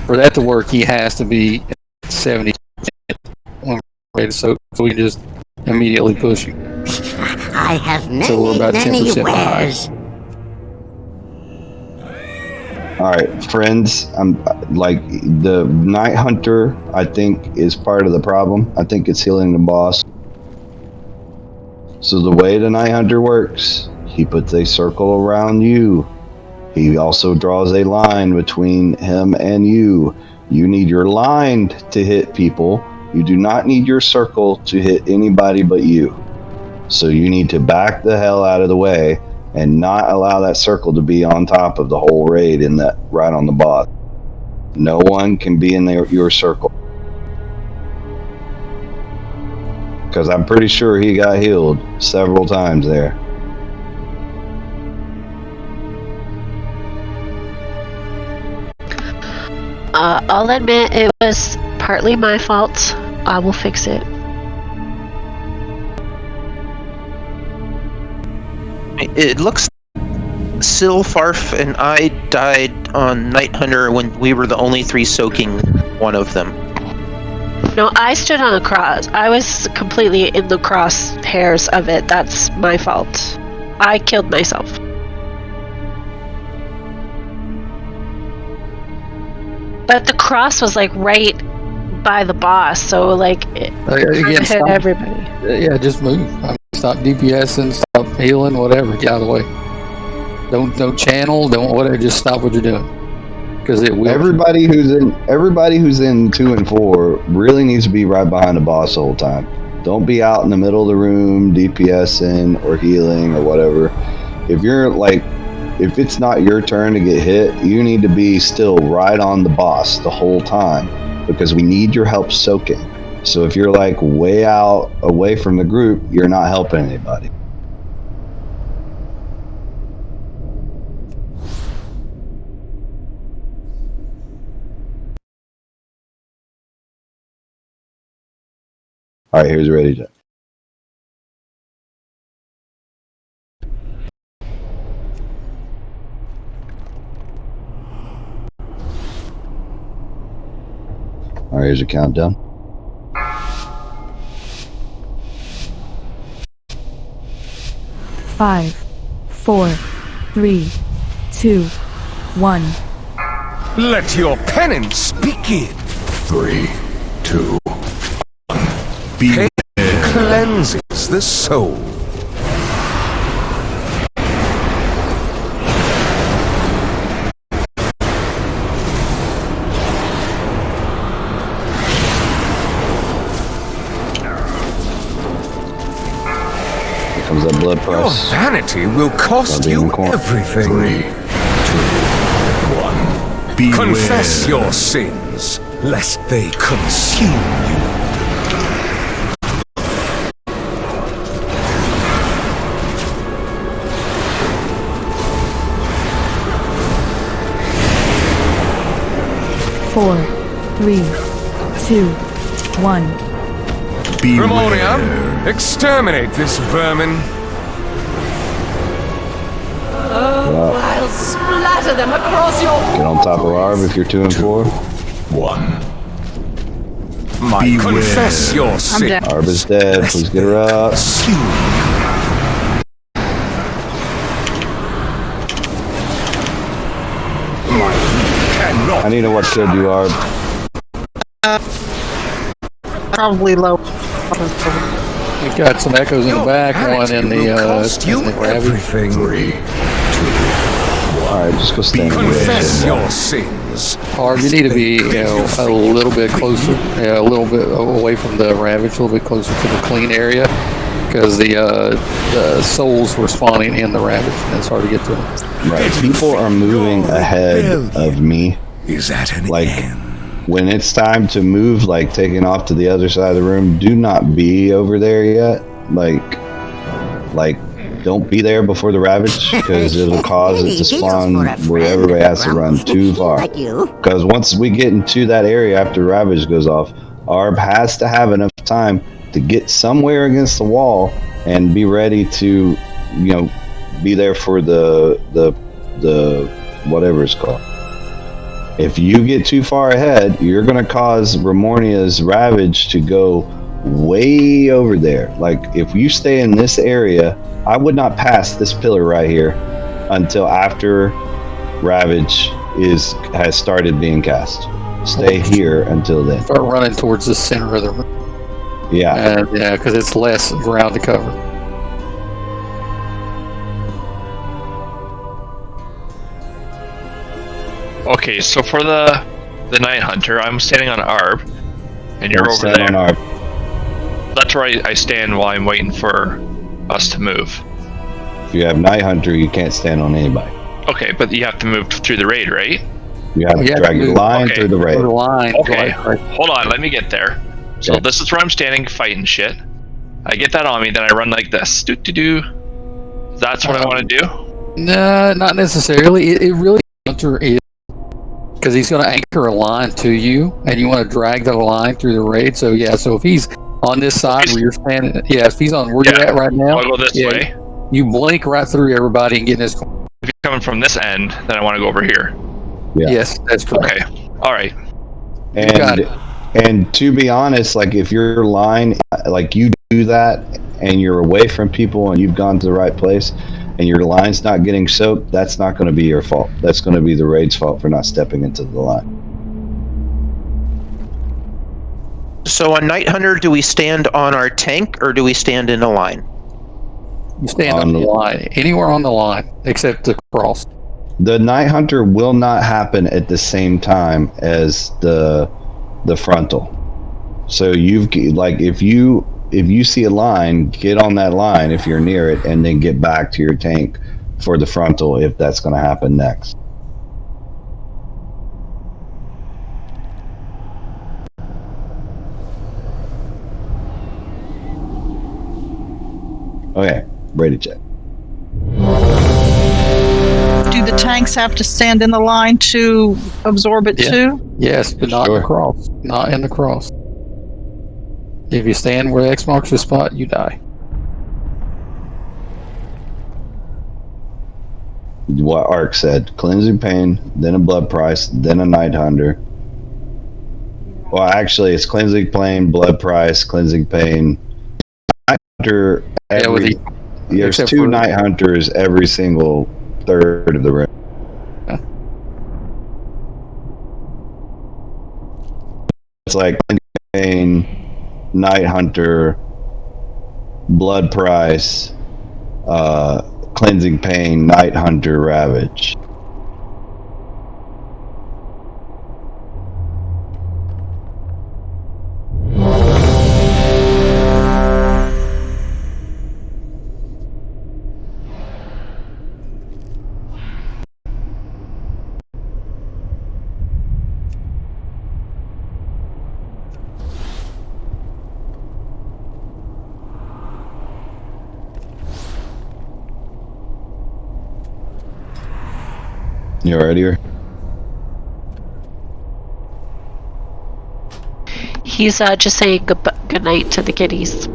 for that to work, he has to be at 70%. So we can just immediately push him. I have many, So we're about 10% behind. wares. All right, friends. I'm like the Night Hunter. I think is part of the problem. I think it's healing the boss. So the way the Night Hunter works, he puts a circle around you. He also draws a line between him and you. You need your line to hit people. You do not need your circle to hit anybody but you. So you need to back the hell out of the way and not allow that circle to be on top of the whole raid in that right on the boss. No one can be in your circle. Because I'm pretty sure he got healed several times there. I'll admit it was partly my fault. I will fix it. It looks Sylpharf and I died on Night Hunter when we were the only three soaking one of them. No, I stood on a cross. I was completely in the crosshairs of it. That's my fault. I killed myself. But the cross was like right by the boss, so like it hit everybody. Yeah, just move. I mean, stop DPSing, stop healing, whatever. Get out of the way. Don't channel. Don't whatever. Just stop what you're doing. Because it will. Everybody who's in 2 and 4 really needs to be right behind the boss the whole time. Don't be out in the middle of the room DPSing or healing or whatever. If it's not your turn to get hit, you need to be still right on the boss the whole time because we need your help soaking. So if you're like way out away from the group, you're not helping anybody. All right, here's ready to. All right, here's your countdown. 5, 4, 3, 2, 1. Let your penance begin. 3, 2, 1. Pain cleanses the soul. Comes that blood Your price. vanity will cost you everything. 3, 2, 1. Confess your sins, lest they consume you. Four, 3, 2, 1. Primorium, exterminate this vermin. Oh, I'll splatter them across your walls. Get on top of Arv if you're 2 and 4. 1. Confess your sin. Arv is dead. Please get her up. I need to know what killed you, Arv. Probably low. We got some echoes in the back, one in the everything. 3, 2, 1. Alright, just go stand in the Confess way. your sins. Or you need to be, a little bit closer, a little bit away from the ravage, a little bit closer to the clean area, because the souls were spawning in the ravage, and it's hard to get to them. Right. People are moving ahead of me. Is at an Like, end. when it's time to move, like taking off to the other side of the room, do not be over there yet. Like, don't be there before the ravage, because it'll cause it to spawn where everybody has to run too far. Because once we get into that area after ravage goes off, Arb has to have enough time to get somewhere against the wall and be ready to, be there for the whatever it's called. If you get too far ahead, you're going to cause Remornia's ravage to go way over there. Like, if you stay in this area, I would not pass this pillar right here until after ravage has started being cast. Stay here until then. Start running towards the center of the room. Yeah. Because it's less ground to cover. Okay, so for the Night Hunter, I'm standing on Arb, and you're over there. On Arb. That's where I stand while I'm waiting for us to move. If you have Night Hunter, you can't stand on anybody. Okay, but you have to move through the raid, right? You have to drag your line through the raid. Okay, hold on, let me get there. So this is where I'm standing fighting shit. I get that on me, then I run like this. Doo-doo-doo. That's what I want to do? No, not necessarily. It really Hunter is, because he's going to anchor a line to you, and you want to drag the line through the raid. So if he's on this side where you're standing, if he's on where you're at right now, I'll go this way. You blink right through everybody and get in this corner. If you're coming from this end, then I want to go over here. Yeah. Yes, that's correct. Okay, all right. And to be honest, like, if your line, like, you do that and you're away from people and you've gone to the right place and your line's not getting soaked, that's not going to be your fault. That's going to be the raid's fault for not stepping into the line. So on Night Hunter, do we stand on our tank or do we stand in a line? You stand on the line, anywhere on the line except the cross. The Night Hunter will not happen at the same time as the frontal. So if you see a line, get on that line if you're near it, and then get back to your tank for the frontal if that's going to happen next. Okay, ready to check. Do the tanks have to stand in the line to absorb it too? Yes, but not in the cross. Not in the cross. If you stand where X marks your spot, you die. What Ark said: cleansing pain, then a blood price, then a Night Hunter. Well, actually, it's cleansing pain, blood price, cleansing pain, Night Hunter. There's two Night Hunters every single third of the room. It's like pain, Night Hunter, blood price, cleansing pain, Night Hunter, ravage. You alright here? He's just saying good night to the kitties.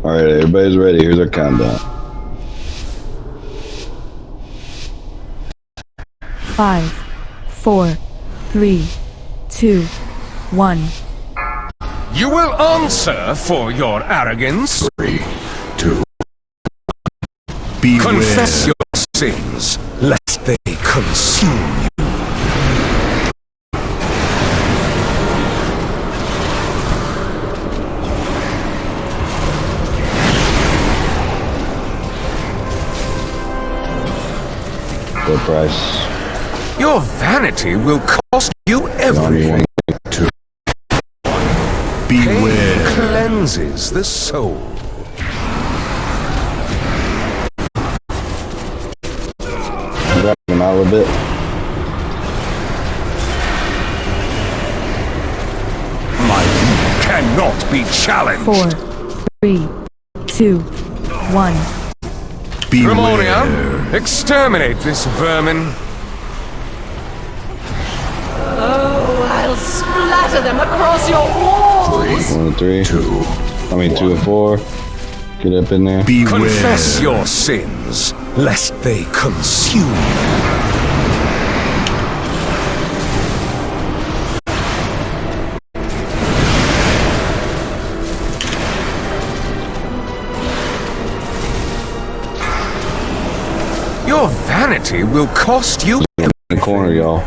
All right, everybody's ready. Here's our countdown. 5, 4, 3, 2, 1. You will answer for your arrogance. 3, 2. Confess your sins, lest they consume you. Good price. Your vanity will cost you everything. 2. Pain cleanses the soul. Drop him out a little bit. My youth cannot be challenged. 4, 3, 2, 1. Tremonia, exterminate this vermin. Oh, I'll splatter them across your walls. 1 and 3. 2. I mean 2 and 4. Get up in there. Confess your sins, lest they consume you. Your vanity will cost you. In the corner, y'all. 2,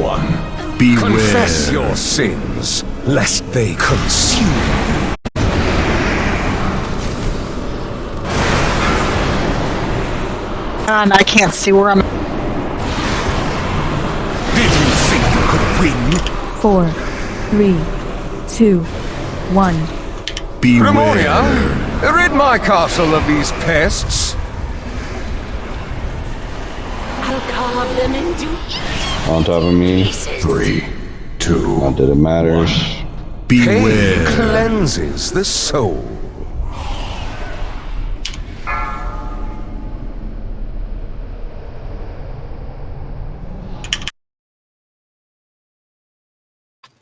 1. Beware. Confess your sins, lest they consume you. And I can't see where I'm. Did you think you could win? 4, 3, 2, 1. Tremonia, rid my castle of these pests. I'll carve them into On top of me. 3, 2. Not that it matters. Pain cleanses the soul.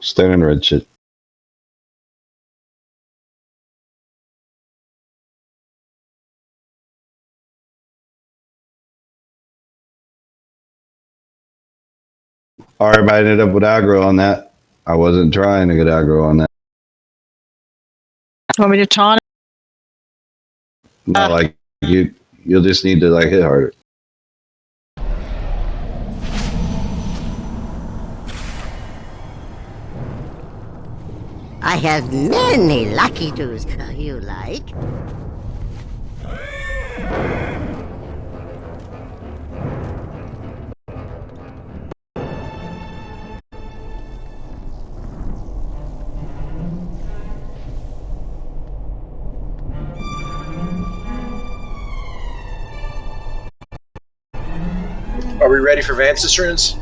Standing red shit. Alright, I ended up with aggro on that. I wasn't trying to get aggro on that. Want me to taunt? No, like you'll just need to like hit harder. I have many lucky doos. You like? Are we ready for Vance's runes?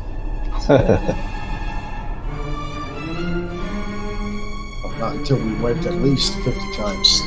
Not until we wiped at least 50 times.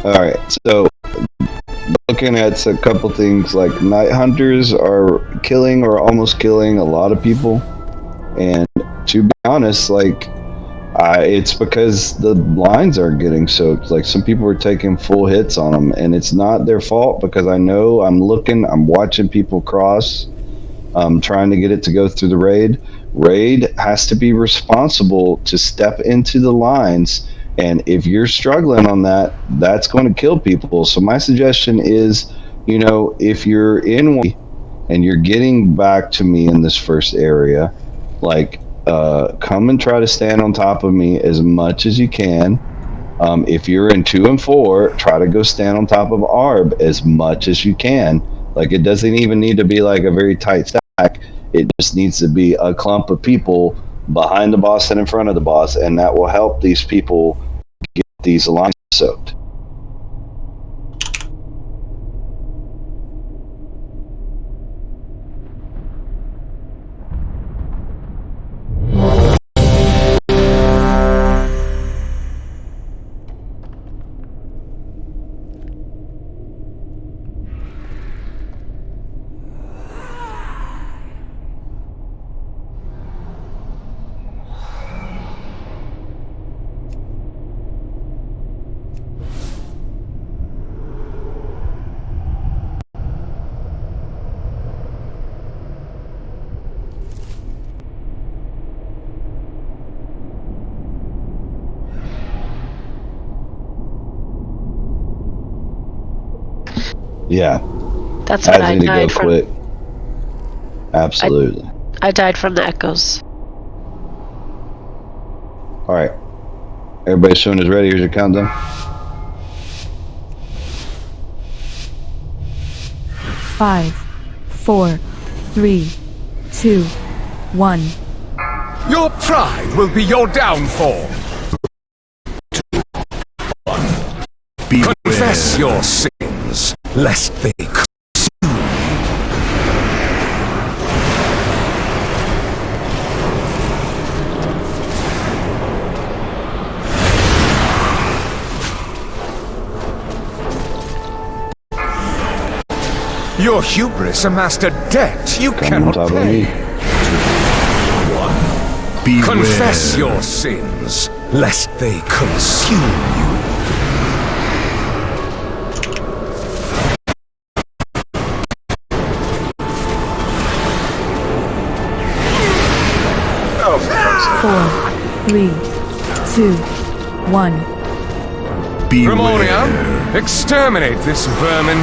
Alright, so looking at a couple things, like night hunters are killing or almost killing a lot of people, and to be honest, like it's because the lines are getting soaked. Like some people are taking full hits on them, and it's not their fault because I know I'm watching people cross, trying to get it to go through the raid. Raid has to be responsible to step into the lines. And if you're struggling on that, that's going to kill people. So my suggestion is, you know, if you're in one and you're getting back to me in this first area, Like, come and try to stand on top of me as much as you can. If you're in 2 and 4, try to go stand on top of Arb as much as you can. Like, it doesn't even need to be like a very tight stack. It just needs to be a clump of people behind the boss and in front of the boss, and that will help these people get these lines soaked. Yeah. That's what I need to go died from. quick. Absolutely. I died from the echoes. All right. Everybody, soon as ready, here's your countdown. 5, 4, 3, 2, 1. Your pride will be your downfall. 2, 1. Confess your sins, lest they consume you. Your hubris amassed a debt you cannot pay. 2, 1. Confess your sins, lest they consume you. Oh, 4, 3, 2, 1. Grimoria, exterminate this vermin.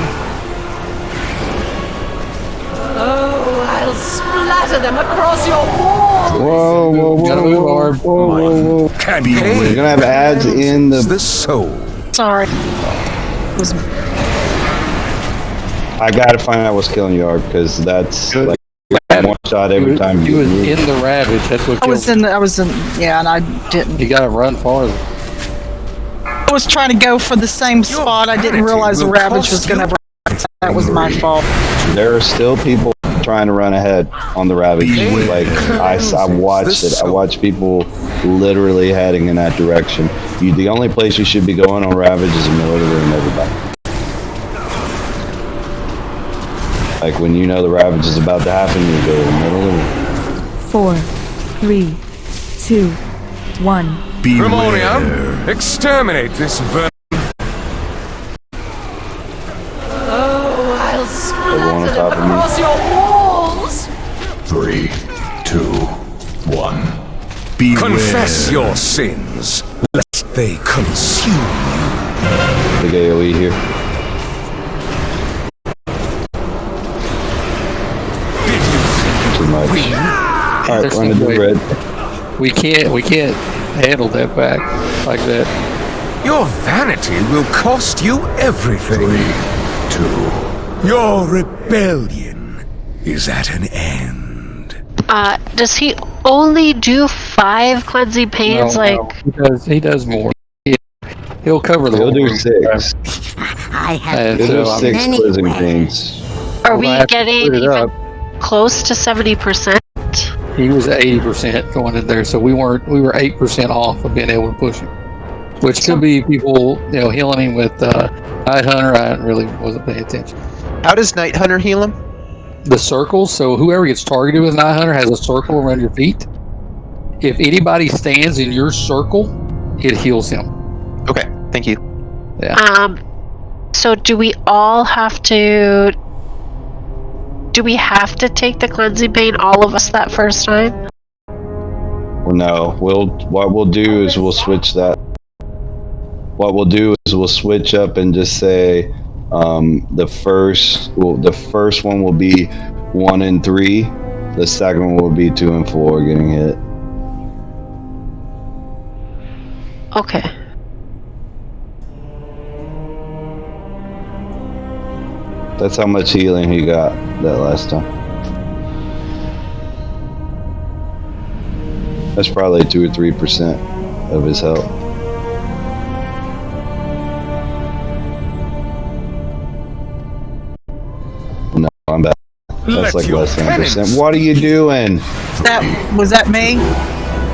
Oh, I'll splatter them across your walls! Whoa, whoa, whoa, Gotta move, Arb. whoa. Can We're gonna have ads in the soul. Sorry. I gotta find out what's killing you, Arb, because that's like one shot every time He you was move. in the ravage. That's what killed him. Yeah, and I didn't. You gotta run farther. I was trying to go for the same spot. I didn't realize the Ravage was going to. That was my fault. There are still people trying to run ahead on the Ravage. Like, I watched it. I watched people literally heading in that direction. The only place you should be going on Ravage is in the middle of the room, everybody. Like, when you know the Ravage is about to happen, you go in the middle of the room. 4, 3, 2, 1. Grimoria, exterminate this vermin. Oh, I'll splatter them top of me. across your walls! 3, 2, 1. Confess your sins, lest they consume you. Big AoE here. Too much. Alright, There's run no into way. red. We can't handle that back like that. Your vanity will cost you everything. 3, 2. Your rebellion is at an end. Does he only do 5 cleansing pains? He does more. He'll cover the He'll whole do room. 6. I have And He'll do so, 6 many cleansing ways. pains. Are Well, I we have to getting split it even up. close to 70%? He was at 80% going in there, so we were 8% off of being able to push him. Which could be people, healing him with Night Hunter. I really wasn't paying attention. How does Night Hunter heal him? The circles, so whoever gets targeted with Night Hunter has a circle around your feet. If anybody stands in your circle, it heals him. Okay, thank you. Yeah. So do we all have to... Do we have to take the cleansing pain, all of us, that first time? Well, no. What we'll do is we'll switch that. What we'll do is we'll switch up and just say the first one will be 1 and 3, The second one will be 2 and 4 getting hit. Okay. That's how much healing he got that last time. That's probably 2 or 3% of his health. No, I'm back. That's like less than 1%. What are you doing? Was that me?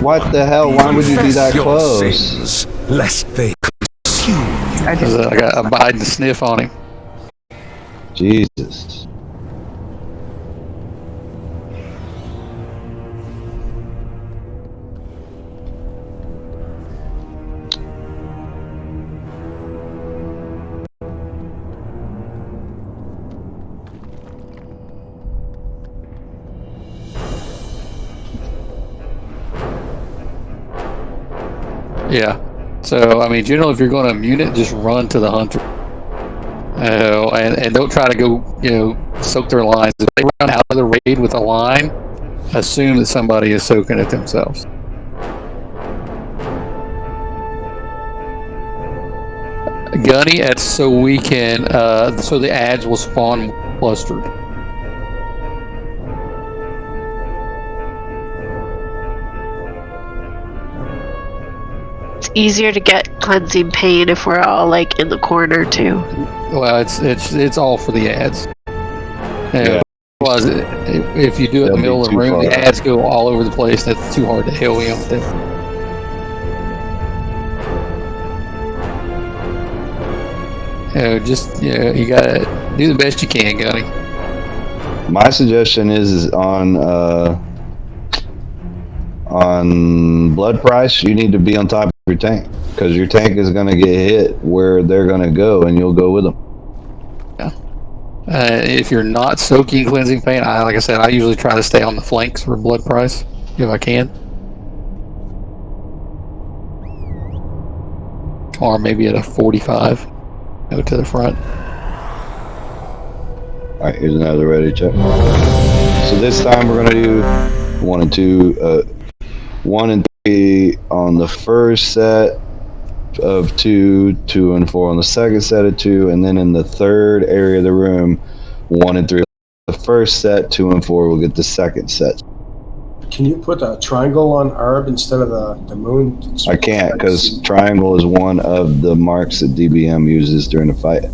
What the hell? Why would you be that close? Lest they consume you. I got a Biden sniff on him. Jesus. Yeah. So, I mean, generally, if you're going to immune it, just run to the hunter. And don't try to go, soak their lines. If they run out of the raid with a line, assume that somebody is soaking it themselves. Gunny, that's so we can, so the ads will spawn clustered. It's easier to get cleansing pain if we're all like in the corner too. Well, it's all for the ads. Yeah. Otherwise, if you do it in the middle of the room, the ads go all over the place. That's too hard to helium. You gotta do the best you can, Gunny. My suggestion is on blood price, you need to be on top of your tank, because your tank is going to get hit where they're going to go, and you'll go with them. Yeah. If you're not soaking cleansing pain, like I said, I usually try to stay on the flanks for blood price if I can, or maybe at a 45, go to the front. All right, here's another ready check. So this time we're going to do 1 and 2. 1 and 3 on the first set of 2, 2 and 4 on the second set of 2, and then in the third area of the room, 1 and 3. The first set, 2 and 4 will get the second set. Can you put a triangle on Arb instead of the moon? I can't, because triangle is one of the marks that DBM uses during the fight.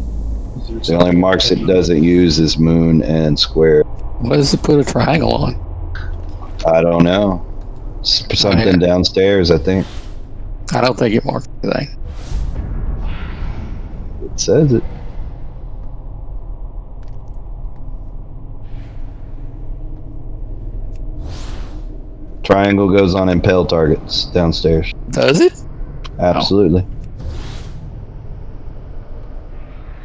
The only marks it doesn't use is moon and square. What does it put a triangle on? I don't know. Something downstairs, I think. I don't think it marks anything. It says it. Triangle goes on impale targets downstairs. Does it? Absolutely.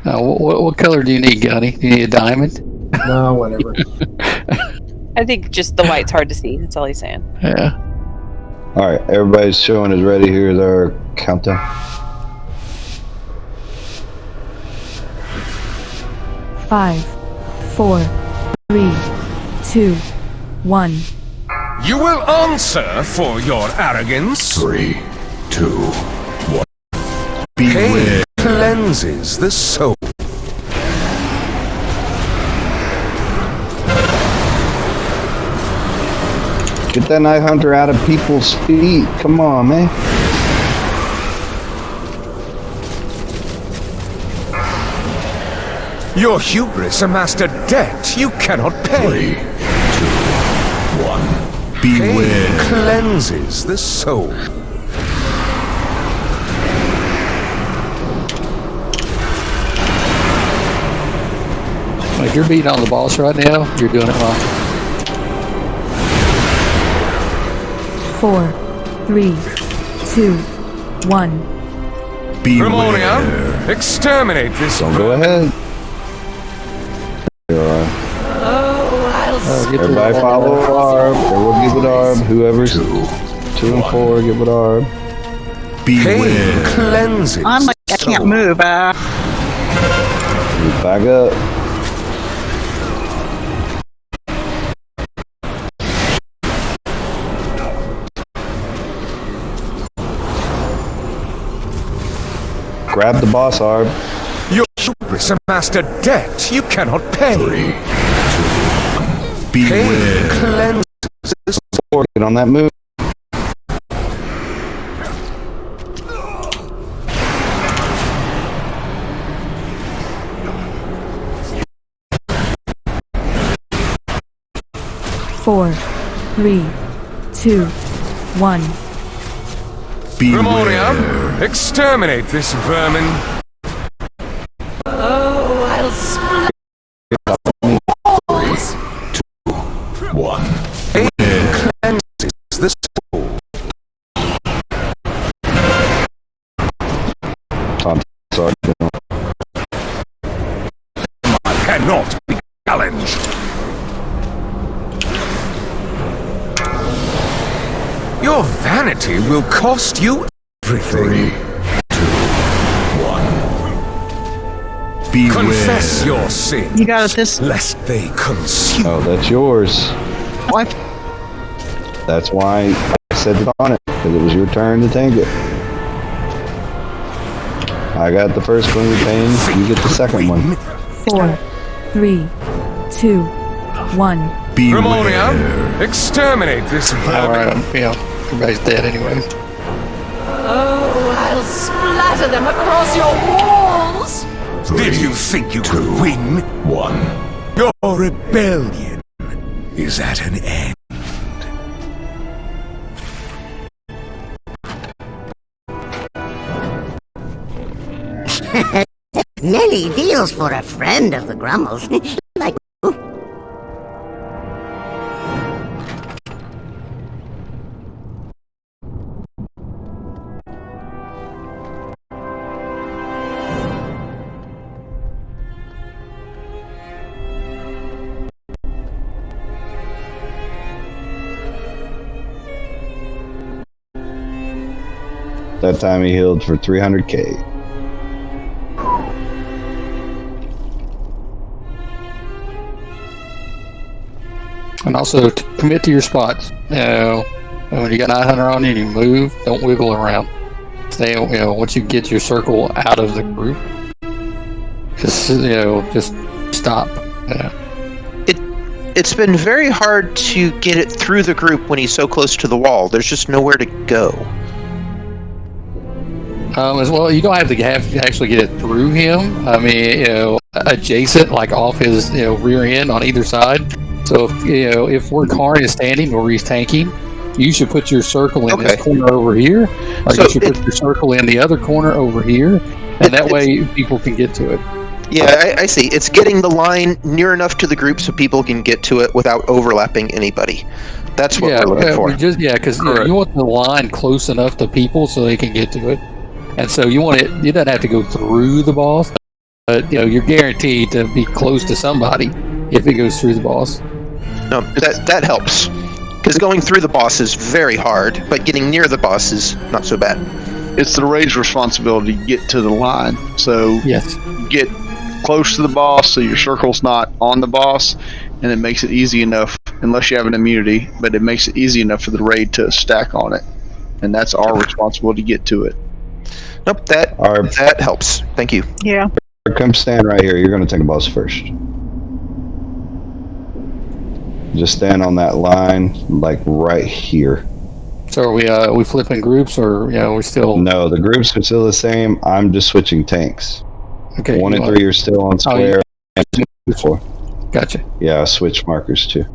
Now, what color do you need, Gunny? Do you need a diamond? No, whatever. I think just the white's hard to see. That's all he's saying. Yeah. All right, everybody's showing is ready. Here's our countdown. 5, 4, 3, 2, 1. You will answer for your arrogance. 3, 2, 1. Beware. Cleanses the soul. Get that Night Hunter out of people's feet. Come on, man. Your hubris amassed a debt you cannot pay. 3, 2, 1. Beware. Pain cleanses the soul. If you're beating on the boss right now, you're doing it wrong. 4, 3, 2, 1. Primordium, exterminate this. So go ahead. Everybody follow Arb. Everyone give it Arb. Whoever's 2 and 4, give it Arb. Beware. Cleanses. I'm like, I can't move. Back up. Grab the boss, Arb. Your hubris amassed a debt you cannot pay. 3, 2, 1. Beware. Cleanse. Get on that move. Four, 3, 2, 1. Primorium, exterminate this vermin. Oh, I'll split. 3, 2, 1. Aim cleanses the soul. I cannot be challenged. Your vanity will cost you everything. 3, 2, 1. Beware. Confess your sins. You got it this. Lest they consume. Oh, that's yours. What? That's why I said it on it, because it was your turn to tank it. I got the first one of the pain, you get the second one. 4, 3, 2, 1. Primorium, exterminate this vermin. Alright, yeah. Everybody's dead anyway. Oh, I'll splatter them across your walls. 3, did you think you could win? 1. Your rebellion is at an end. Nelly deals for a friend of the Grummles. Like. That time he healed for 300k. And also commit to your spots. When you got 900 on you and you move, don't wiggle around. Stay, once you get your circle out of the group, just stop. It's been very hard to get it through the group when he's so close to the wall. There's just nowhere to go. As well, you don't have to actually get it through him. I mean, adjacent, like off his rear end on either side. So if where Karn is standing or he's tanking, you should put your circle in this corner over here, or you should put your circle in the other corner over here, and that way people can get to it. Yeah, I see. It's getting the line near enough to the group so people can get to it without overlapping anybody. That's what we're looking for. Because you want the line close enough to people so they can get to it. And so you want it. You don't have to go through the boss, but you're guaranteed to be close to somebody if it goes through the boss. No, that helps, because going through the boss is very hard, but getting near the boss is not so bad. It's the raid's responsibility to get to the line. So yes, get close to the boss so your circle's not on the boss, and it makes it easy enough, unless you have an immunity, but it makes it easy enough for the raid to stack on it, and that's our responsibility to get to it. Nope, that helps. Thank you. Yeah. Come stand right here. You're going to take a boss first. Just stand on that line, like right here. So are we flipping groups, or we still? No, the groups are still the same. I'm just switching tanks. Okay. 1 and 3 are still on square. And 2 and 4. Gotcha. Yeah, I switched markers too.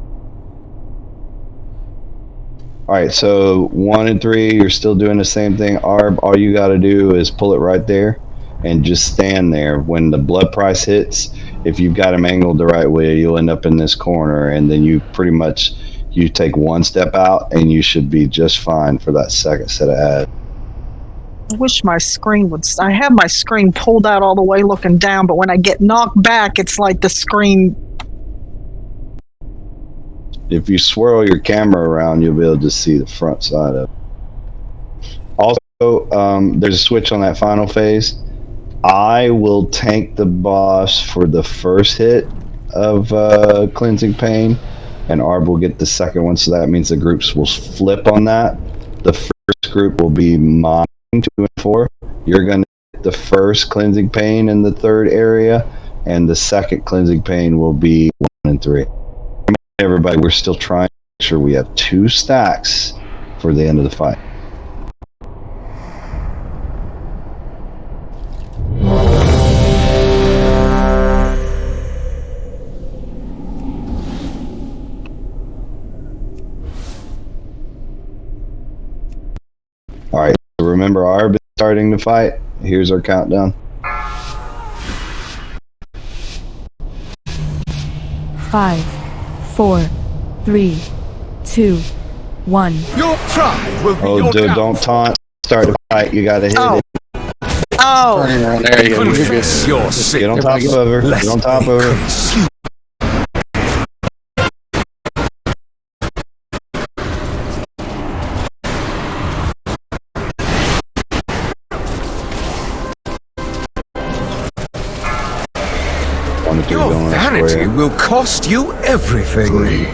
All right, so 1 and 3, you're still doing the same thing. Arb, all you got to do is pull it right there and just stand there. When the blood price hits, if you've got them angled the right way, you'll end up in this corner, and then you pretty much, you take 1 step out and you should be just fine for that second set of ads. I wish my screen would. I have my screen pulled out all the way looking down, but when I get knocked back, it's like the screen. If you swirl your camera around, you'll be able to see the front side of it. Also, there's a switch on that final phase. I will tank the boss for the first hit of Cleansing Pain, and Arb will get the second one, so that means the groups will flip on that. The first group will be mine, 2 and 4. You're going to the first cleansing pane in the third area, and the second cleansing pane will be 1 and 3. Everybody, we're still trying to make sure we have 2 stacks for the end of the fight. Alright, so remember Arb is starting to fight. Here's our countdown. 5, 4, 3, 2, 1. Your pride will be your Dude, don't taunt. Start the fight. You gotta hit it. Oh! Turning around there, you go. Confess your sin. Get on top of her. Get on top of her. Your vanity will cost you everything. 3, 2,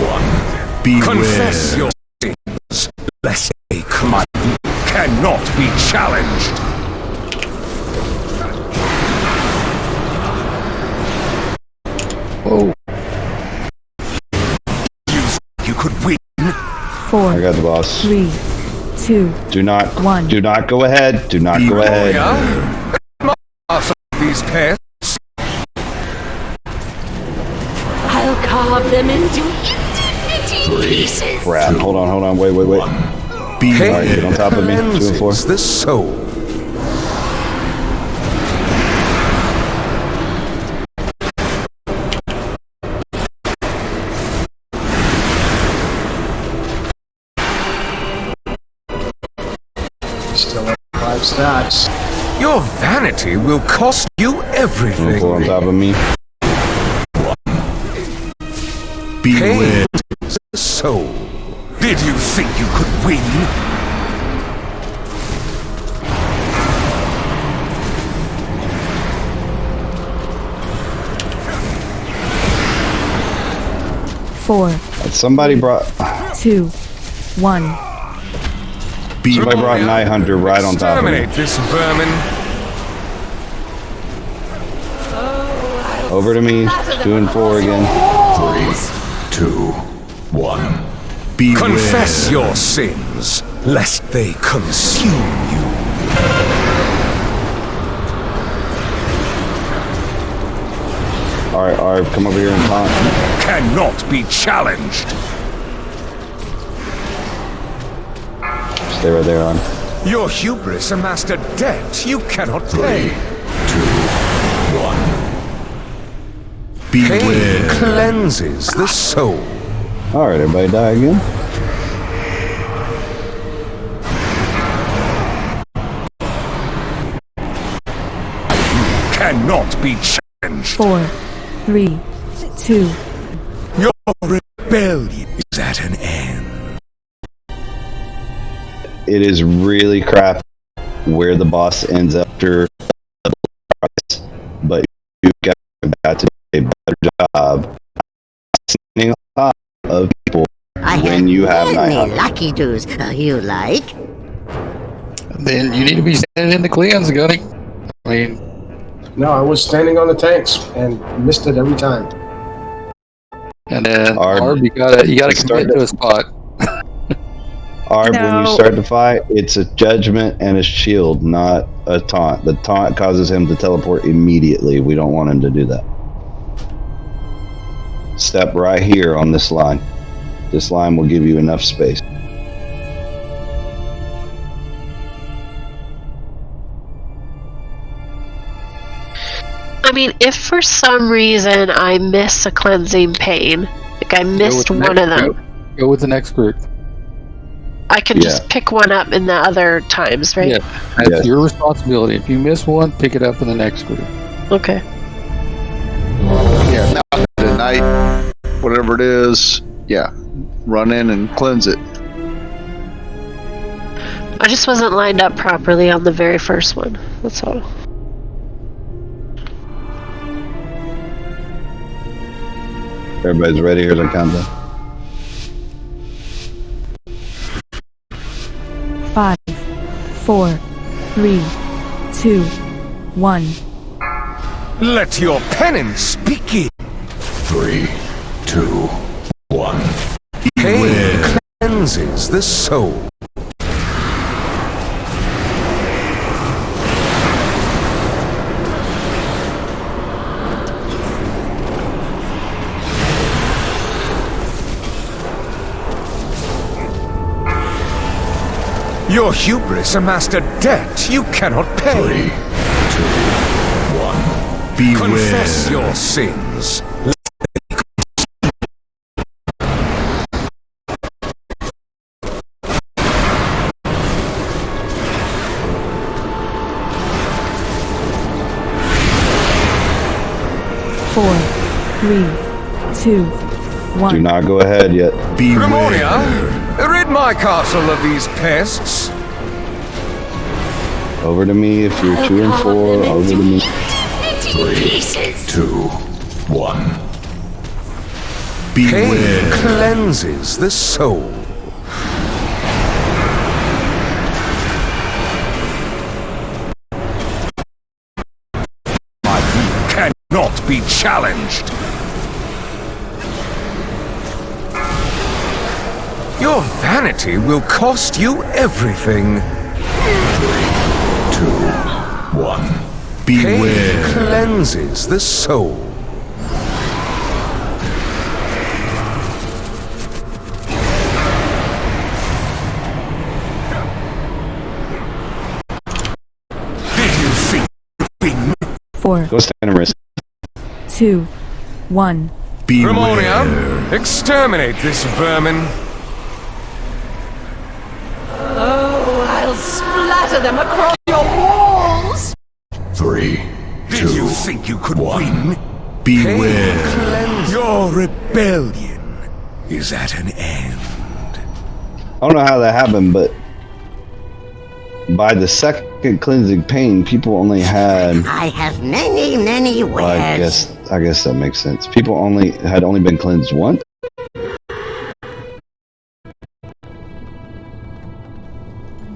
1. Beware. Confess your sins, lest they cannot be challenged. Whoa. You could win. 4. I got the boss. 3, 2. Do not 1. Do not go ahead. Do not go ahead. These pairs. I'll carve them into pieces. Crap. Hold on. Wait. Alright, get on top of me. 2 and 4. The soul. Still at 5 stacks. Your vanity will cost you everything. 4 on top of me. Beware. The soul. Did you think you could win? Four. Somebody brought. 2, 1. Somebody brought Night Hunter right on top of me. Exterminate this vermin. Over to me. 2 and 4 again. 3, 2, 1. Beware. Confess your sins, lest they consume you. Alright, Arb, come over here and taunt. Cannot be challenged. Stay right there, on. Your hubris amassed a debt you cannot 3, 2, pay. 1. Pain Beware. cleanses the soul. Alright, everybody die again. Cannot be challenged. 4, 3, 2. Your rebellion is at an end. It is really crap where the boss ends after, but you've got to do a better job standing on top of people when you have Night Hunter. lucky doos you like. Then you need to be standing in the cleanse, Gunny. I mean, No, I was standing on the tanks and missed it every time. and then Arb, you gotta commit to a spot. Arb, when you No. start to fight, it's a judgment and a shield, not a taunt. The taunt causes him to teleport immediately. We don't want him to do that. Step right here on this line. This line will give you enough space. I mean, if for some reason I miss a cleansing pain, like I missed Go with the one of next them, group. Go with the next group. I can just pick one up in the other times, right? Yeah, that's your responsibility. If you miss one, pick it up in the next group. Okay. Yeah, now at night, whatever it is, yeah, run in and cleanse it. I just wasn't lined up properly on the very first one. That's all. Everybody's ready. Here's our countdown. 5, 4, 3, 2, 1. Let your penance begin. 3, 2, 1. Pain cleanses the soul. Your hubris amassed a debt you cannot pay. 3, 2, 1. Beware. Confess your sins. 4, 3, 2, 1. Do not go ahead yet. Grimonia, rid my castle of these pests. Over to me if you're 2 and 4. Over to me. 3, 2, 1. Beware. Pain cleanses the soul. My will cannot be challenged. Your vanity will cost you everything. 3, 2, 1. Beware. Pain cleanses the soul. Did you think being 4, Go stand and risk. 2, 1. Grimonia, exterminate this vermin. Oh, I'll splatter them across your walls! 3, 2, did you think you could win? Beware. Your rebellion is at an end. I don't know how that happened, but by the second cleansing pain, people only had. I have many, many wares. Well, I guess that makes sense. People had only been cleansed once.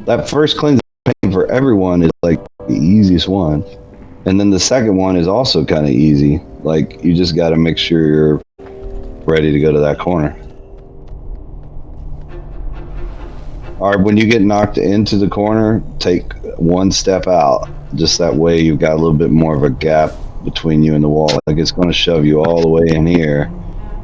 That first cleansing pain for everyone is like the easiest one, and then the second one is also kind of easy. Like you just got to make sure you're ready to go to that corner. All right, when you get knocked into the corner, take 1 step out. Just that way you've got a little bit more of a gap between you and the wall. Like it's going to shove you all the way in here.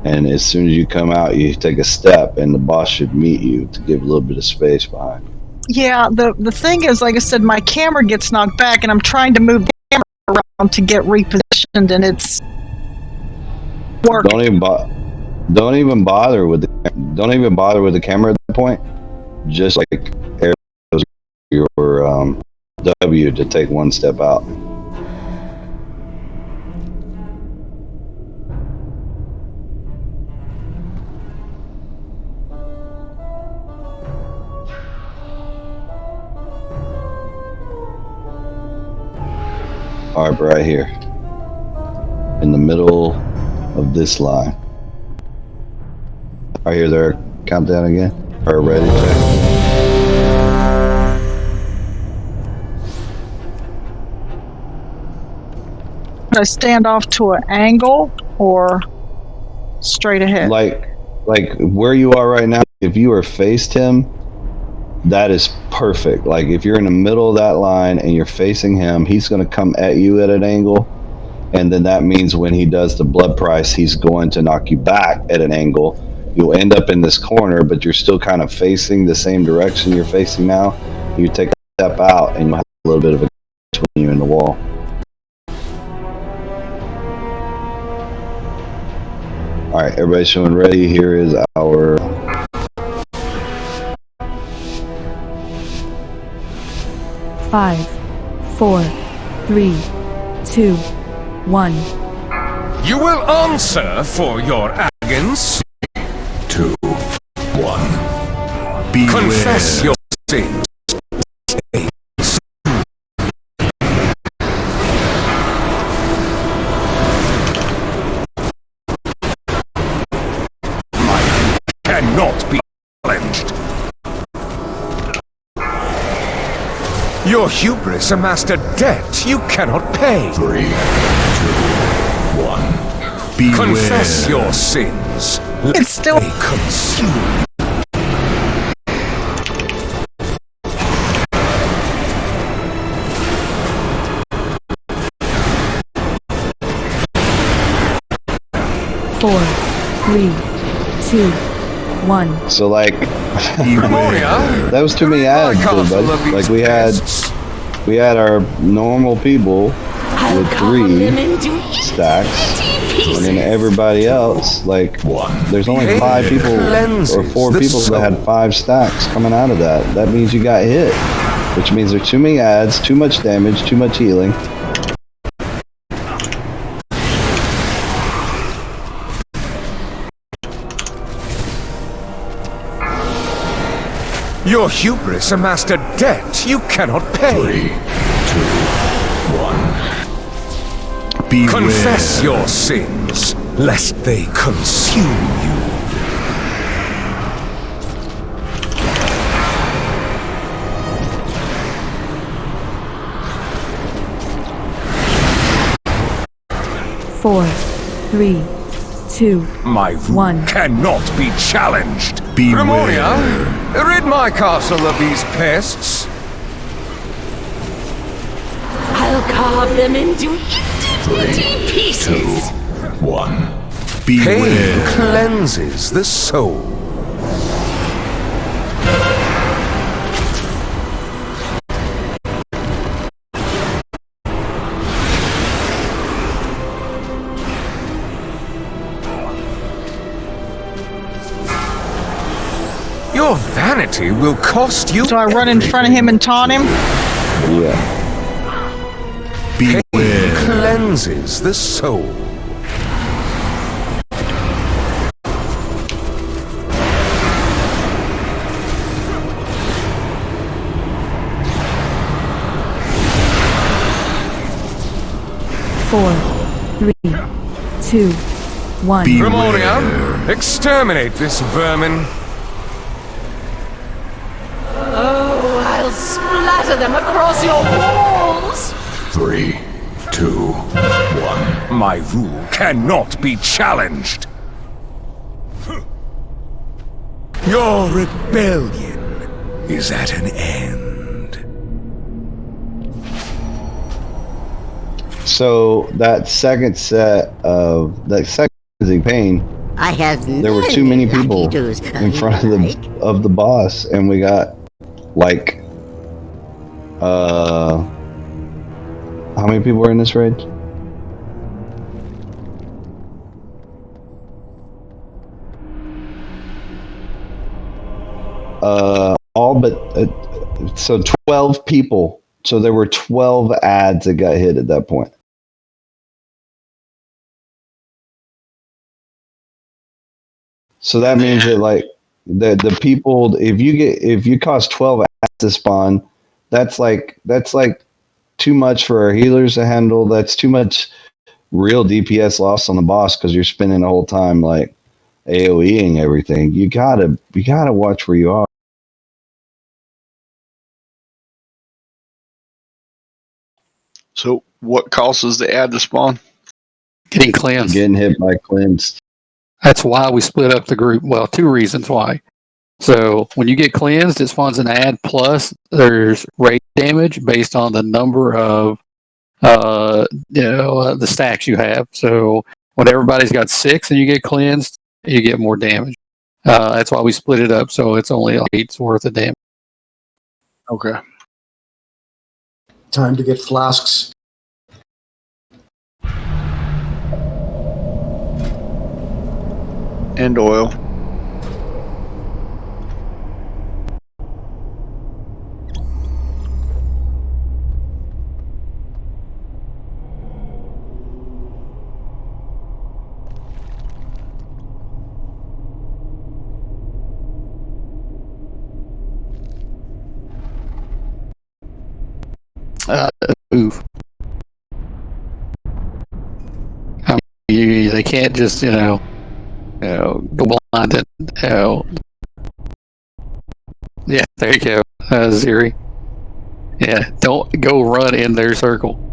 And as soon as you come out, you take a step and the boss should meet you to give a little bit of space behind. Yeah, the thing is, like I said, my camera gets knocked back and I'm trying to move the camera around to get repositioned and it's working. Don't even bother with the camera at that point. Just like arrows your W to take 1 step out. All right, right here, in the middle of this line. I hear their countdown again. Are ready to. I stand off to an angle or straight ahead? Like where you are right now, if you are faced him, that is perfect. Like if you're in the middle of that line and you're facing him, he's going to come at you at an angle. And then that means when he does the blood price, he's going to knock you back at an angle. You'll end up in this corner, but you're still kind of facing the same direction you're facing now. You take a step out and you'll have a little bit of a gap between you and the wall. All right, everybody showing ready. Here is our 5, 4, 3, 2, 1. You will answer for your arrogance. 2, 1. Beware. Confess your sins. Cannot be challenged. Your hubris amassed a debt you cannot pay. 3, 2, 1. Beware. Confess your sins. It's still they consume. Four, 3, 2, 1. So like, that was too many ads, but like we had our normal people with 3 stacks, and then everybody else, like, there's only 5 people or 4 people that had 5 stacks coming out of that. That means you got hit, which means there's too many ads, too much damage, too much healing. Your hubris amassed a debt you cannot pay. 3, 2, 1. Beware. Confess your sins, lest they consume you. Four, 3, 2, My rule 1. cannot be challenged. Beware. Grimoria, rid my castle of these pests. I'll carve them into itty pieces. 2, 1. Pain Beware. cleanses the soul. Your vanity will cost you. So I run in front of him and taunt him? Yeah. Pain cleanses the soul. Four, 3, 2, 1. Grimoria, exterminate this vermin. Oh, I'll splatter them across your walls. 3, 2, 1. My rule cannot be challenged. Your rebellion is at an end. So that second set of pain, I have there were too many people in front of the boss, and we got like how many people were in this raid? All but so 12 people. So there were 12 ads that got hit at that point. So that means that like the people, if you cause 12 ads to spawn, that's like too much for our healers to handle. That's too much real DPS loss on the boss because you're spending the whole time like AoEing everything. You gotta watch where you are. So what causes the ad to spawn? Getting cleansed. Getting hit by cleansed. That's why we split up the group. Well, 2 reasons why. So when you get cleansed, it spawns an ad, plus there's rate damage based on the number of the stacks you have. So when everybody's got 6 and you get cleansed, you get more damage. That's why we split it up, so it's only 8's worth of damage. Okay. Time to get flasks. And oil. Move. They can't just go blind and yeah, there you go, Ziri. Yeah, don't go run in their circle.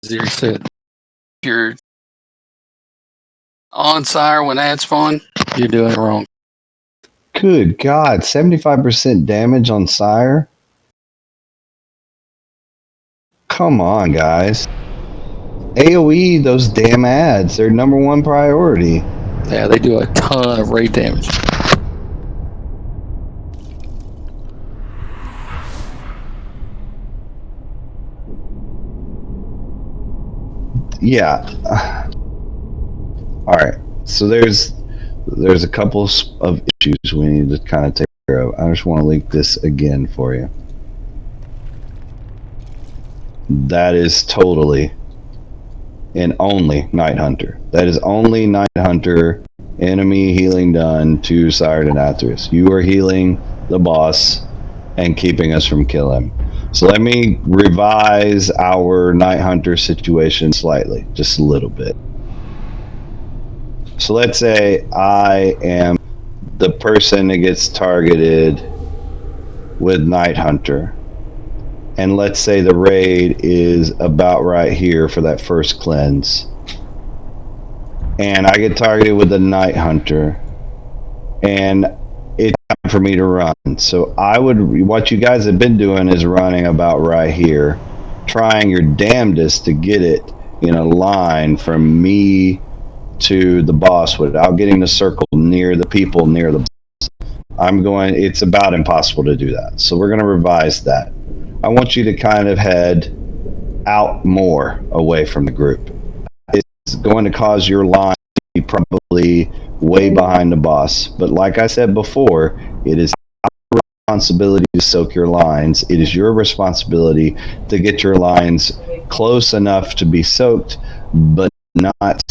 Zero said, you're on Sire when ads spawn, you're doing it wrong. Good God, 75% damage on Sire? Come on, guys. AoE those damn ads. They're number one priority. Yeah, they do a ton of raid damage. Yeah. All right. So there's a couple of issues we need to kind of take care of. I just want to link this again for you. That is totally and only Night Hunter. That is only Night Hunter enemy healing done to Sire Denathrius. You are healing the boss and keeping us from killing him. So let me revise our Night Hunter situation slightly, just a little bit. So let's say I am the person that gets targeted with Night Hunter. And let's say the raid is about right here for that first cleanse. And I get targeted with the Night Hunter. And it's time for me to run. So what you guys have been doing is running about right here, trying your damnedest to get it in a line from me to the boss without getting the circle near the people near the boss. It's about impossible to do that. So we're going to revise that. I want you to kind of head out more away from the group. It's going to cause your line to be probably way behind the boss. But like I said before, it is our responsibility to soak your lines. It is your responsibility to get your lines close enough to be soaked, but not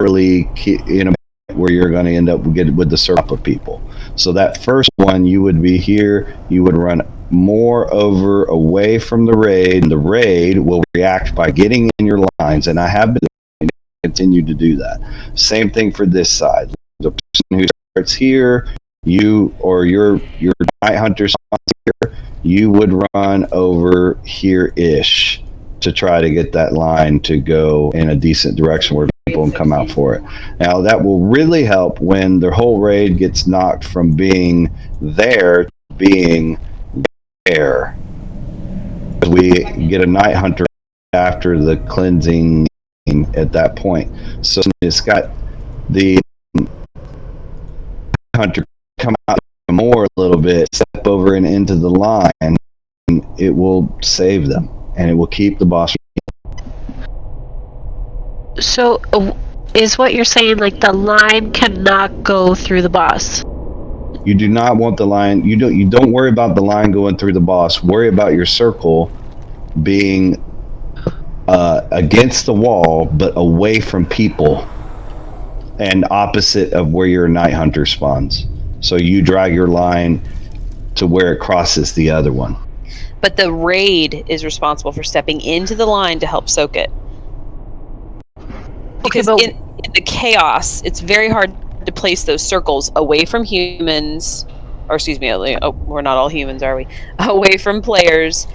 really in a where you're going to end up with the circle of people. So that first one, you would be here, you would run more over away from the raid, and the raid will react by getting in your lines, and I have been continue to do that. Same thing for this side. The person who starts here, you or your Night Hunter here, you would run over here-ish to try to get that line to go in a decent direction where people can come out for it. Now that will really help when the whole raid gets knocked from being there to being there. We get a Night Hunter after the cleansing at that point. So it's got the Hunter come out more a little bit, step over and into the line, and it will save them. And it will keep the boss. So, is what you're saying like the line cannot go through the boss? You do not want the line. You don't worry about the line going through the boss. Worry about your circle being against the wall, but away from people, and opposite of where your Night Hunter spawns. So you drag your line to where it crosses the other one. But the raid is responsible for stepping into the line to help soak it. Because in the chaos, it's very hard to place those circles away from humans, or excuse me, we're not all humans, are we? Away from players,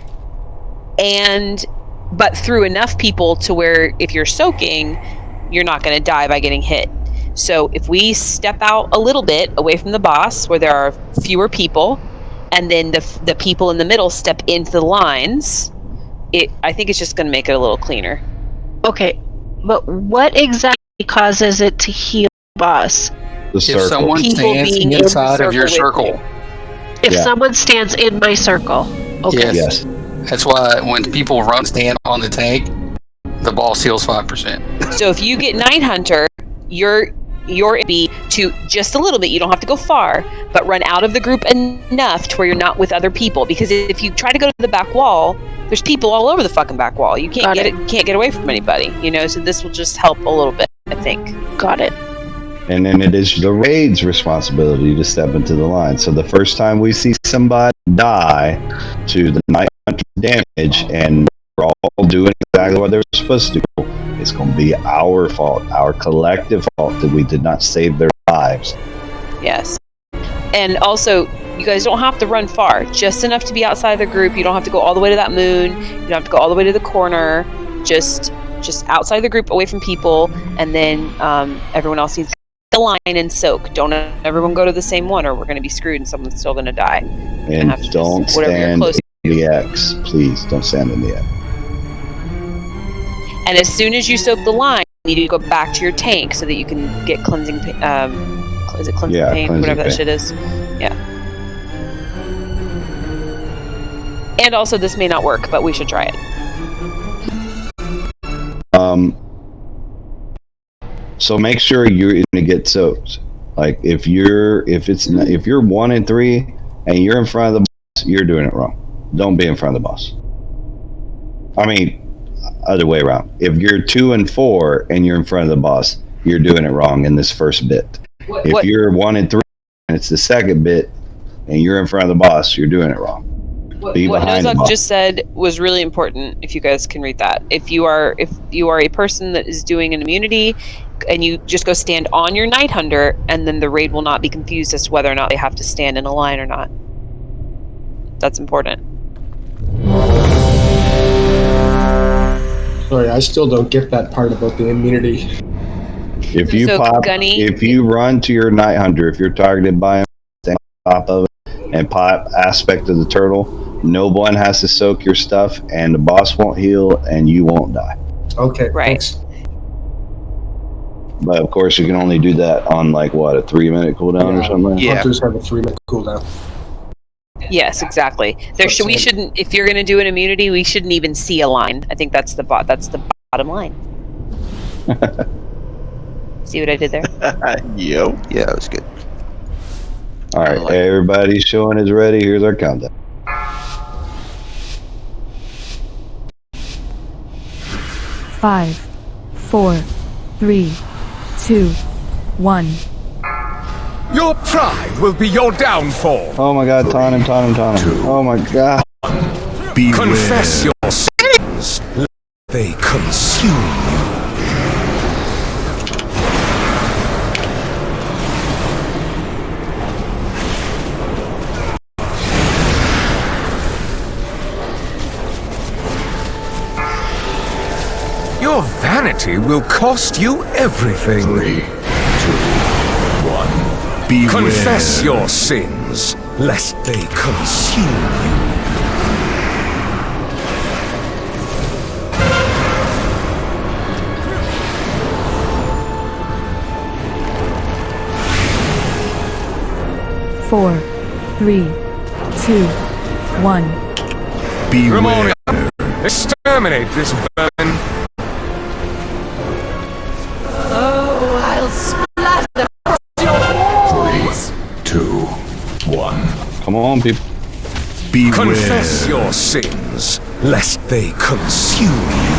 but through enough people to where if you're soaking, you're not going to die by getting hit. So if we step out a little bit away from the boss, where there are fewer people, and then the people in the middle step into the lines, I think it's just going to make it a little cleaner. Okay, but what exactly causes it to heal the boss? If someone stands inside of your circle. If someone stands in my circle. Okay. Yes. That's why when people stand on the tank, the boss heals 5%. So if you get Night Hunter, you're be to just a little bit. You don't have to go far, but run out of the group enough to where you're not with other people. Because if you try to go to the back wall, there's people all over the fucking back wall. You can't can't get away from anybody. So this will just help a little bit, I think. Got it. And then it is the raid's responsibility to step into the line. So the first time we see somebody die to the Night Hunter damage, and we're all doing exactly what they're supposed to do, it's going to be our fault, our collective fault, that we did not save their lives. Yes. And also, you guys don't have to run far. Just enough to be outside the group. You don't have to go all the way to that moon. You don't have to go all the way to the corner. Just outside the group, away from people, and then everyone else needs the line and soak. Don't everyone go to the same one, or we're going to be screwed and someone's still going to die. And don't stand in the X. Please don't stand in the X. And as soon as you soak the line, you need to go back to your tank so that you can get cleansing. Is it cleansing paint? Whatever that shit is. Yeah. And also, this may not work, but we should try it. So make sure you're going to get soaked. Like if you're 1 and 3 and you're in front of the boss, you're doing it wrong. Don't be in front of the boss. I mean, other way around. If you're 2 and 4 and you're in front of the boss, you're doing it wrong in this first bit. If you're 1 and 3 and it's the second bit and you're in front of the boss, you're doing it wrong. What Nozak just said was really important. If you guys can read that, if you are a person that is doing an immunity, and you just go stand on your Night Hunter, and then the raid will not be confused as to whether or not they have to stand in a line or not. That's important. Sorry, I still don't get that part about the immunity. If you if you run to your Night Hunter, if you're targeted by him, stand on top of it and pop aspect of the turtle, no one has to soak your stuff, and the boss won't heal, and you won't die. Okay, right. Thanks. But of course, you can only do that on like what, a 3-minute cooldown or something. Yeah. Hunters have a 3-minute cooldown. Yes, exactly. We shouldn't. If you're going to do an immunity, we shouldn't even see a line. I think that's the bottom line. See what I did there? Yo. Yeah, it was good. All right, everybody's showing is ready. Here's our countdown. 5, 4, 3, 2, 1. Your pride will be your downfall. Oh my God, Tanim. Oh my God. Confess your sins, lest they consume you. Your vanity will cost you everything. 3, 2, 1. Beware. Confess your sins, lest they consume you. Four, 3, 2, 1. Beware. Exterminate this vermin. Oh, I'll splatter them across your walls. 3, 2, 1. Come on, people. Beware. Confess your sins, lest they consume you.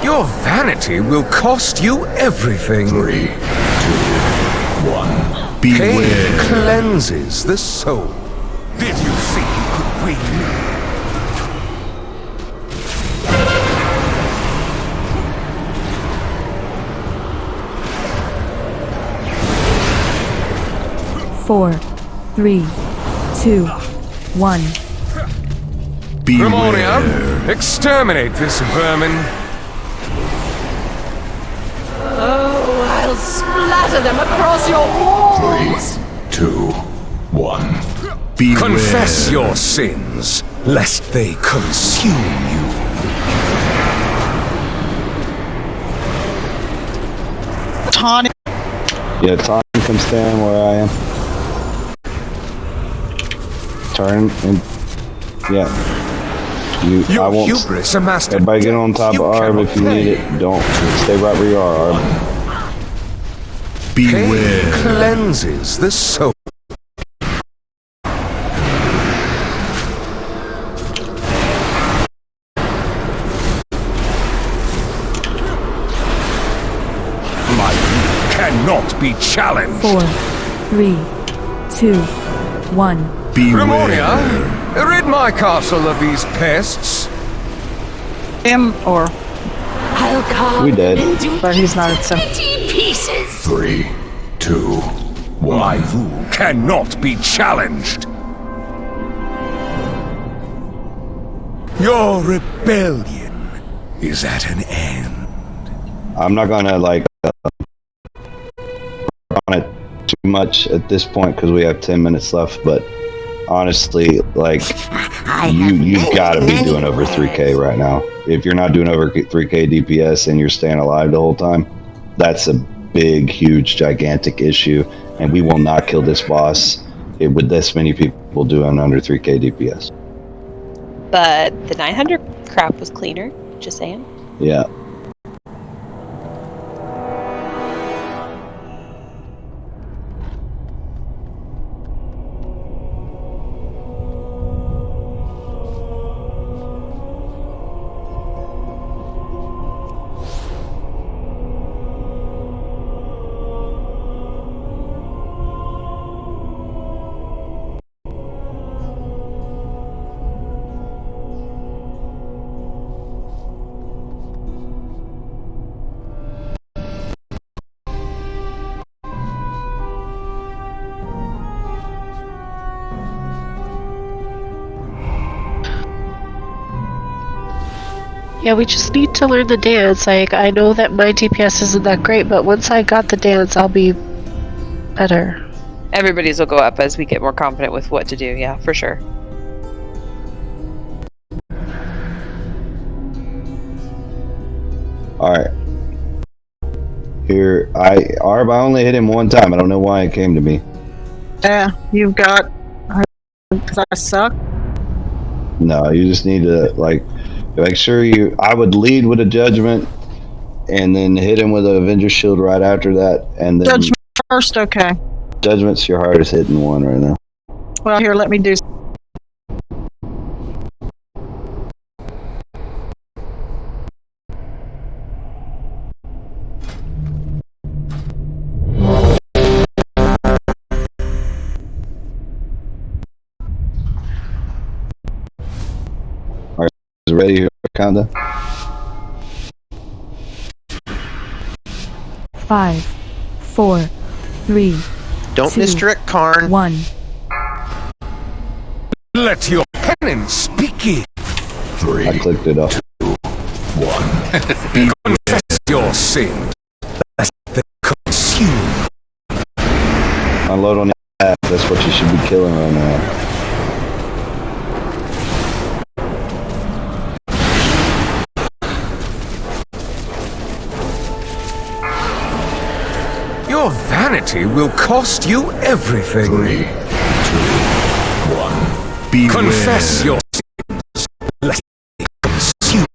Your vanity will cost you everything. 3, 2, 1. Beware. Pain cleanses the soul. Did you think you could win? 4, 3, 2, 1. Ramonia, exterminate this vermin. Oh, I'll splatter them across your walls. 3, 2, 1. Beware. Confess your sins, lest they consume you. Tawny. Yeah, Tom can stand where I am. Turn and yeah. I won't. Hubris amassed. Everybody get on top of Arb if you need it. Don't stay right where you are, Arb. Beware. Pain cleanses the soul. My will cannot be challenged. 4, 3, 2, 1. Beware. Ramonia, rid my castle of these pests. Him or I'll carve We dead. but he's not at 7. pieces. 3, 2, 1. My rule cannot be challenged. Your rebellion is at an end. I'm not gonna like on it too much at this point because we have 10 minutes left. But honestly, like you've got to be doing over 3K right now. If you're not doing over 3K DPS and you're staying alive the whole time, that's a big, huge, gigantic issue. And we will not kill this boss with this many people doing under 3K DPS. But the 900 crap was cleaner. Just saying. Yeah. Yeah, we just need to learn the dance. Like, I know that my DPS isn't that great, but once I got the dance, I'll be better. Everybody's will go up as we get more confident with what to do. Yeah, for sure. All right. Here, Arb, I only hit him one time. I don't know why it came to me. Yeah, you've got. Because I suck. No, you just need to like make sure you. I would lead with a judgment, and then hit him with an Avenger Shield right after that, and then Judgment first, okay. Judgment's your hardest hitting one right now. Well, here, let me do. All right, is it ready here, Wakanda? 5, 4, 3, Don't 2, misdirect Karn. 1. Let your penance begin. 3, I clicked it up. 2, 1. Confess your sins, lest they consume. Unload on that. That's what you should be killing right now. Your vanity will cost you everything. 3, 2, 1. Beware. Confess your sins, lest they consume.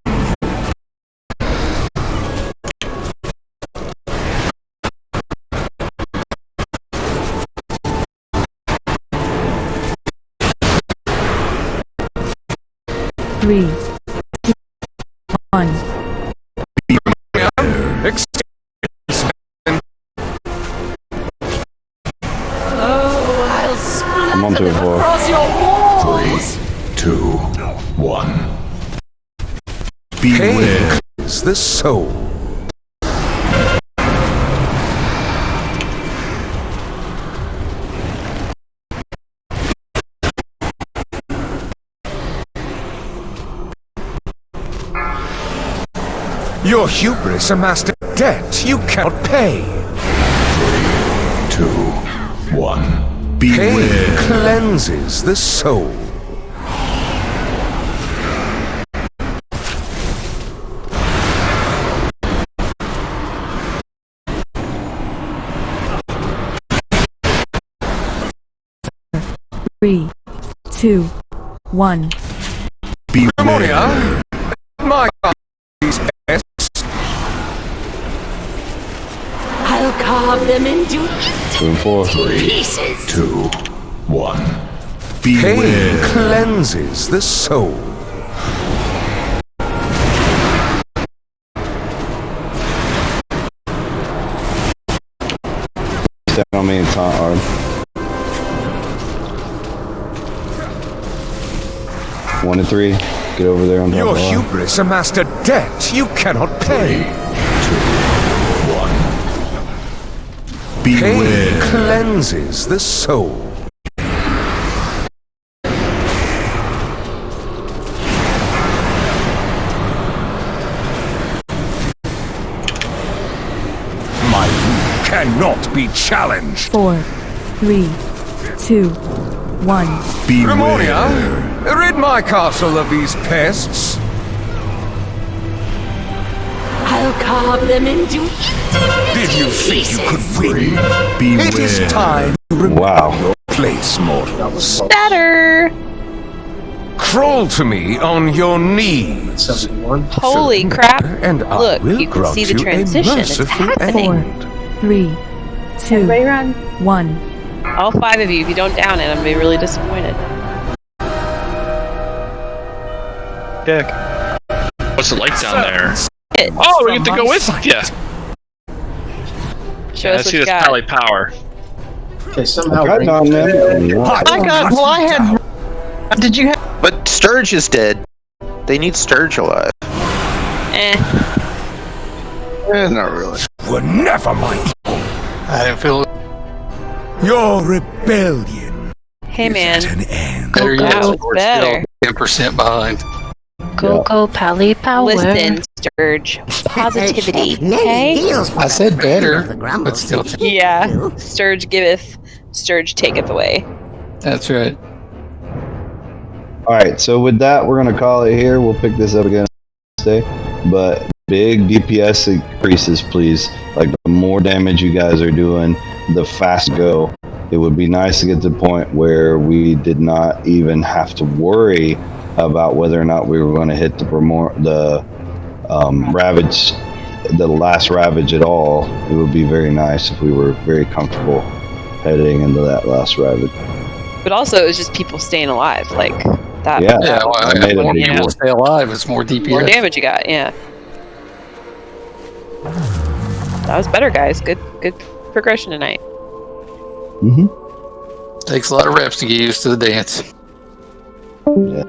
3, 2, 1. I'm on to it, boy. 3, 2, 1. Beware is the soul. Your hubris amassed a debt you cannot pay. 3, 2, 1. Beware. Pain cleanses the soul. Three, 2, 1. Beware. My God, these pests. I'll carve them into 2 and 4. 3, pieces. 2, 1. Beware. Pain Cleanses the soul. Step on me and taunt hard. 1 and 3. Get over there on top Your of the line. hubris amassed a debt you cannot pay. 3, 2, 1. Pain Beware. cleanses the soul. My rule cannot be challenged. 4, 3, 2, 1. Ramonia, rid my castle of these pests. I'll carve them into Did you think you could win? Beware. It is time to remember Wow. your place, mortals. Better. Crawl to me on your knees. 71. Holy crap. And I Look, will you can grant see the you a transition. It's merciful happening. end. 3, 2, Everybody run. 1. All 5 of you. If you don't down it, I'm gonna be really disappointed. Dick. What's it like down there? It. Oh, we get to go with you. Show I us what see you this got. Pally power. Okay, somehow. I got on them. I got. Well, I had. Did you have? But Sturge is dead. They need Sturge alive. Not really. Were never my equal. I didn't feel Your rebellion. Hey man, An end. better That yet. was We're better. still 10% behind. Go, go, Pally Power. Listen, Sturge. Positivity, Many okay? deals for I said the friend better, of the Grumbles. but still. Yeah. Sturge giveth, Sturge taketh away. That's right. Alright, so with that, we're going to call it here. We'll pick this up again Wednesday. But big DPS increases, please. Like, the more damage you guys are doing, the faster go. It would be nice to get to the point where we did not even have to worry about whether or not we were going to hit the ravage, the last ravage at all. It would be very nice if we were very comfortable heading into that last ravage. But also, it was just people staying alive. Like, that. Yeah, Yeah, well, I made the it more big people deal. stay alive, it's more DPS. More damage you got, yeah. That was better, guys. Good progression tonight. Mm-hmm. Takes a lot of reps to get used to the dance. Yeah.